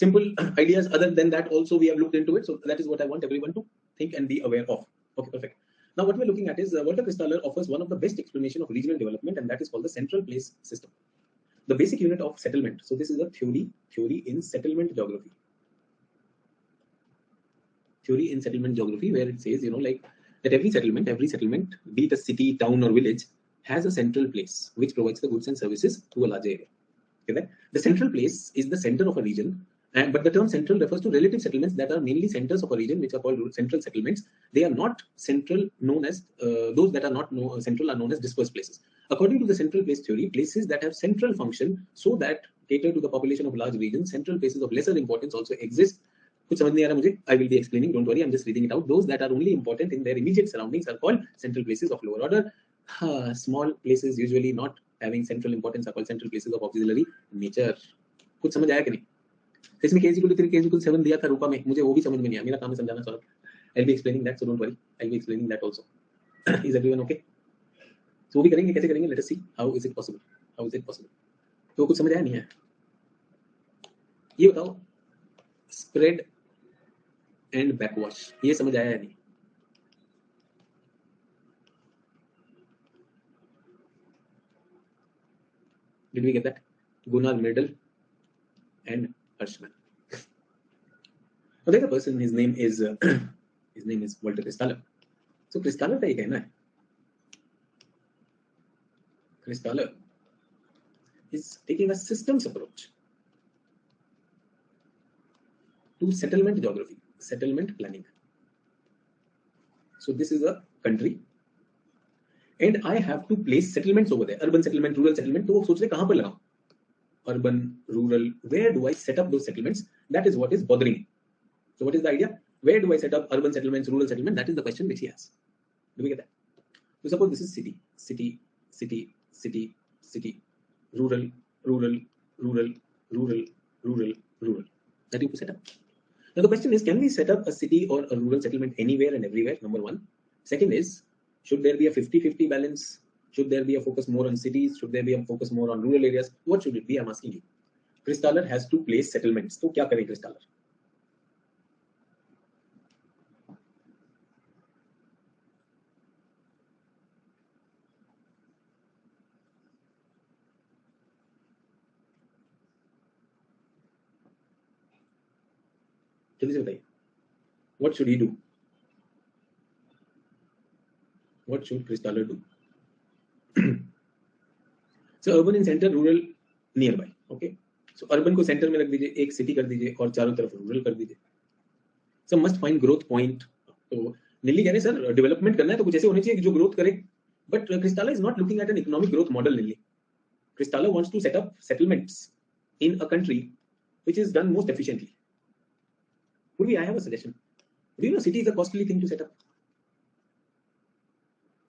[SPEAKER 1] simple ideas other than that also we have looked into it. So that is what I want everyone to think and be aware of. Okay, perfect. Now what we're looking at is Walter Christaller offers one of the best explanation of regional development, and that is called the central place system, the basic unit of settlement. So this is a theory in settlement geography. Theory in settlement geography, where it says, like that every settlement, be it a city, town, or village, has a central place which provides the goods and services to a larger area. Okay, the central place is the center of a region, but the term central refers to relative settlements that are mainly centers of a region, which are called central settlements. They are not central, known as those that are not central are known as dispersed places. According to the central place theory, places that have central function so that cater to the population of large regions, central places of lesser importance also exist. कुछ समझ नहीं आ रहा मुझे, I will be explaining, don't worry, I'm just reading it out. Those that are only important in their immediate surroundings are called central places of lower order. Small places usually not having central importance are called central places of auxiliary nature. कुछ समझ आया कि नहीं? इसमें k = 3 k = 7 दिया था रूपा में, मुझे वो भी समझ में नहीं आया, मेरा काम है समझाना Saurabh. I'll be explaining that, so don't worry, I'll be explaining that also. Is everyone okay? So वो भी करेंगे, कैसे करेंगे, let us see how is it possible. तो कुछ समझ आया नहीं है? ये बताओ, spread and backwash, ये समझ आया या नहीं? Did we get that? Gunnar Middle and Hirschman. Now there's a person, his name is Walter Christaller. So Christaller का ये कहना है, Christaller is taking a systems approach to settlement geography, settlement planning. So this is a country and I have to place settlements over there, urban settlement, rural settlement. तो वो सोच रहे कहाँ पर लगाऊं? Urban, rural, where do I set up those settlements? That is what is bothering me. So what is the idea? Where do I set up urban settlements, rural settlement? That is the question which he has. Do we get that? So suppose this is city, rural. That you could set up. Now the question is, can we set up a city or a rural settlement anywhere and everywhere? Number one. Second is, should there be a 50-50 balance? Should there be a focus more on cities? Should there be a focus more on rural areas? What should it be? I'm asking you. Christaller has to place settlements. So क्या करे Christaller? जल्दी से बताइए. What should he do? What should Christaller do? So urban in center, rural nearby. Okay. So urban को center में रख दीजिए, एक city कर दीजिए और चारों तरफ rural कर दीजिए. So must find growth point. तो नीली कह रहे सर डेवलपमेंट करना है तो कुछ ऐसे होने चाहिए कि जो ग्रोथ करे. But Christaller is not looking at an economic growth model. नीली. Christaller wants to set up settlements in a country which is done most efficiently. I have a suggestion. Do you know city is a costly thing to set up?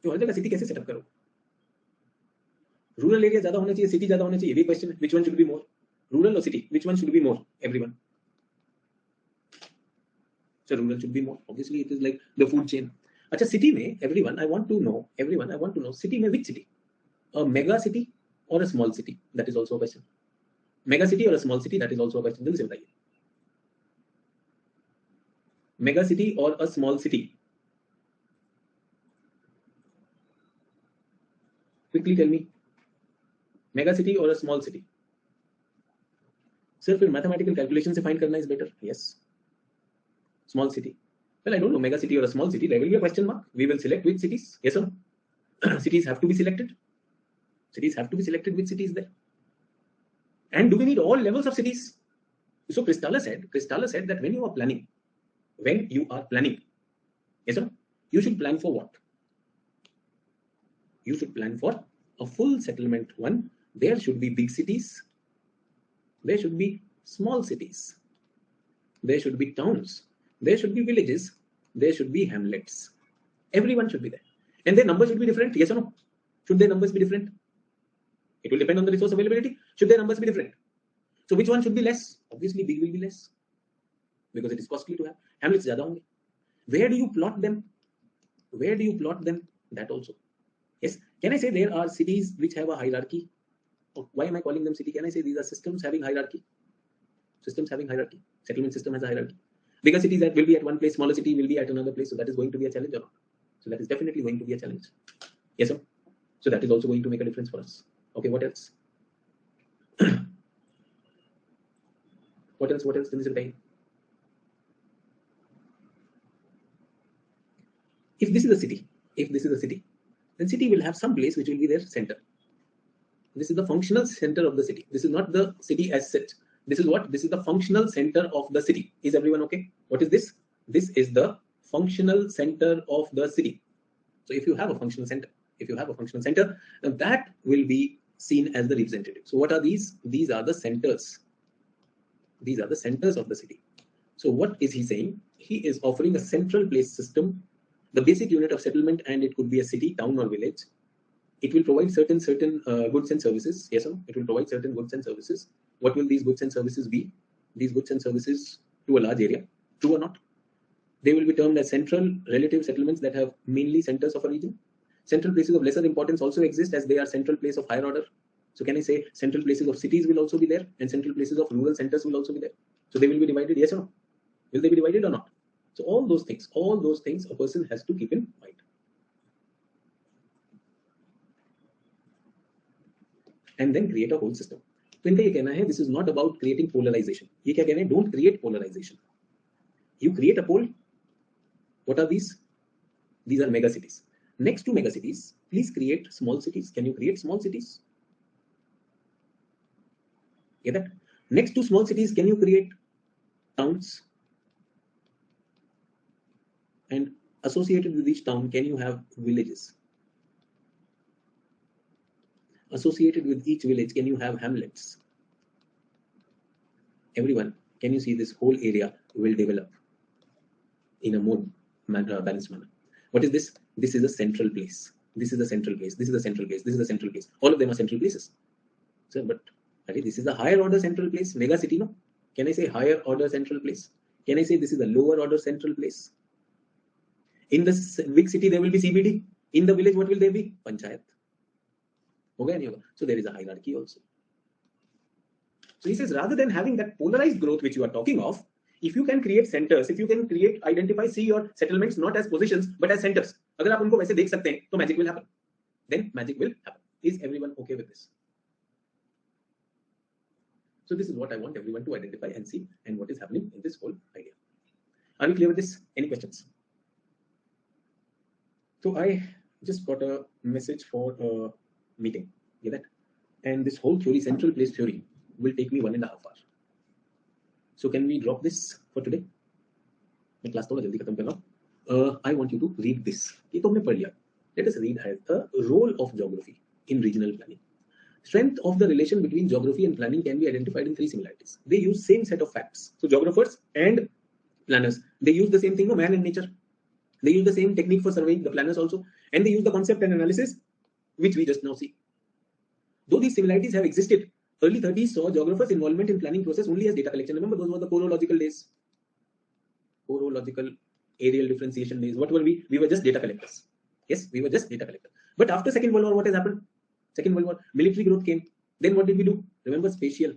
[SPEAKER 1] तो हर जगह city कैसे setup करो? Rural area ज्यादा होना चाहिए, city ज्यादा होना चाहिए, ये क्वेश्चन है. Which one should be more? Rural or city? Which one should be more? Everyone. So rural should be more. Obviously, it is like the food chain. अच्छा city में everyone, I want to know city में which city? A mega city or a small city? That is also a question. Mega city or a small city? That is also a question. जल्दी से बताइए. Mega city or a small city? Quickly tell me. Mega city or a small city? Sir, फिर mathematical calculation से find करना is better. Yes. Small city. Well, I don't know, mega city or a small city. There will be a question mark. We will select which cities. Yes or no? Cities have to be selected. Cities have to be selected. Which cities there? And do we need all levels of cities? So Christaller said that when you are planning, yes or no? You should plan for what? You should plan for a full settlement one. There should be big cities. There should be small cities. There should be towns. There should be villages. There should be hamlets. Everyone should be there. And their numbers should be different. Yes or no? Should their numbers be different? It will depend on the resource availability. Should their numbers be different? So which one should be less? Obviously, big will be less. Because it is costly to have. Hamlets ज़्यादा होंगे. Where do you plot them? That also. Yes. Can I say there are cities which have a hierarchy? Why am I calling them city? Can I say these are systems having hierarchy? Systems having hierarchy. Settlement system has a hierarchy. Bigger cities that will be at one place, smaller city will be at another place. So that is going to be a challenge or not? So that is definitely going to be a challenge. Yes, sir. So that is also going to make a difference for us. Okay, what else? What else? What else? If this is a city, then city will have some place which will be their center. This is the functional center of the city. This is not the city as such. This is what? This is the functional center of the city. Is everyone okay? What is this? This is the functional center of the city. So if you have a functional center, then that will be seen as the representative. So what are these? These are the centers. These are the centers of the city. So what is he saying? He is offering a central place system, the basic unit of settlement, and it could be a city, town, or village. It will provide certain goods and services. Yes, sir. It will provide certain goods and services. What will these goods and services be? These goods and services to a large area. True or not? They will be termed as central relative settlements that have mainly centers of a region. Central places of lesser importance also exist as they are central place of higher order. So can I say central places of cities will also be there and central places of rural centers will also be there? So they will be divided, yes or no? Will they be divided or not? So all those things a person has to keep in mind. And then create a whole system. तो इनका ये कहना है this is not about creating polarization. ये क्या कहना है? Don't create polarization. You create a pole. What are these? These are mega cities. Next to mega cities, please create small cities. Can you create small cities? Get that? Next to small cities, can you create towns? And associated with each town, can you have villages? Associated with each village, can you have hamlets? Everyone, can you see this whole area will develop in a more balanced manner? What is this? This is a central place. This is a central place. This is a central place. This is a central place. All of them are central places. So, but this is a higher order central place. Mega city, no? Can I say higher order central place? Can I say this is a lower order central place? In the big city, there will be CBD. In the village, what will there be? Panchayat. Okay? So there is a hierarchy also. So he says, rather than having that polarized growth which you are talking of, if you can create centers, if you can see your settlements not as positions but as centers. अगर आप उनको वैसे देख सकते हैं, तो magic will happen. Then magic will happen. Is everyone okay with this? So this is what I want everyone to identify and see, and what is happening in this whole idea. Are we clear with this? Any questions? So I just got a message for a meeting. Get that? And this whole theory, central place theory, will take me 1.5 hours. So can we drop this for today? मैं class थोड़ा जल्दी खत्म कर रहा हूँ. I want you to read this. ये तो हमने पढ़ लिया. Let us read as the role of geography in regional planning. Strength of the relation between geography and planning can be identified in 3 similarities. They use same set of facts. So geographers and planners, they use the same thing, man and nature. They use the same technique for surveying, the planners also, and they use the concept and analysis, which we just now see. Though these similarities have existed, early 30s saw geographers' involvement in planning process only as data collection. Remember, those were the chorological days. Chorological aerial differentiation days. What were we? We were just data collectors. Yes, we were just data collectors. But after Second World War, what has happened? Second World War, military growth came. Then what did we do? Remember, spatial.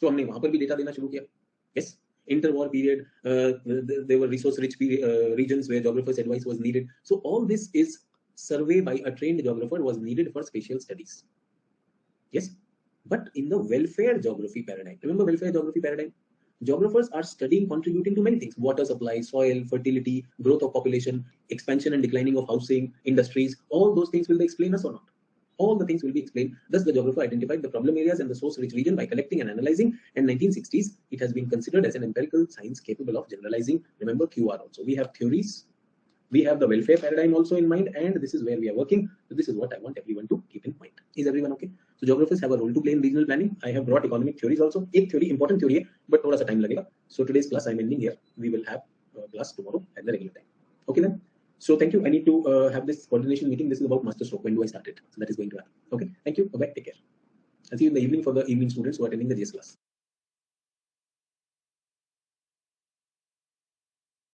[SPEAKER 1] So हमने वहाँ पर भी data देना शुरू किया. Yes, interwar period, there were resource-rich regions where geographers' advice was needed. So all this is survey by a trained geographer was needed for spatial studies. Yes, but in the welfare geography paradigm, remember welfare geography paradigm? Geographers are studying, contributing to many things: water supply, soil, fertility, growth of population, expansion and declining of housing, industries. All those things will they explain us or not? All the things will be explained. Thus, the geographer identified the problem areas and the source-rich region by collecting and analyzing. And 1960s, it has been considered as an empirical science capable of generalizing. Remember QR also. We have theories. We have the welfare paradigm also in mind, and this is where we are working. So this is what I want everyone to keep in mind. Is everyone okay? So geographers have a role to play in regional planning. I have brought economic theories also. एक theory, important theory है, but थोड़ा सा time लगेगा. So today's class I'm ending here. We will have class tomorrow at the regular time. Okay then. So thank you. I need to have this coordination meeting. This is about master stroke. When do I start it? So that is going to happen. Okay. Thank you. Bye bye. Take care. I'll see you in the evening for the evening students who are attending the GS class.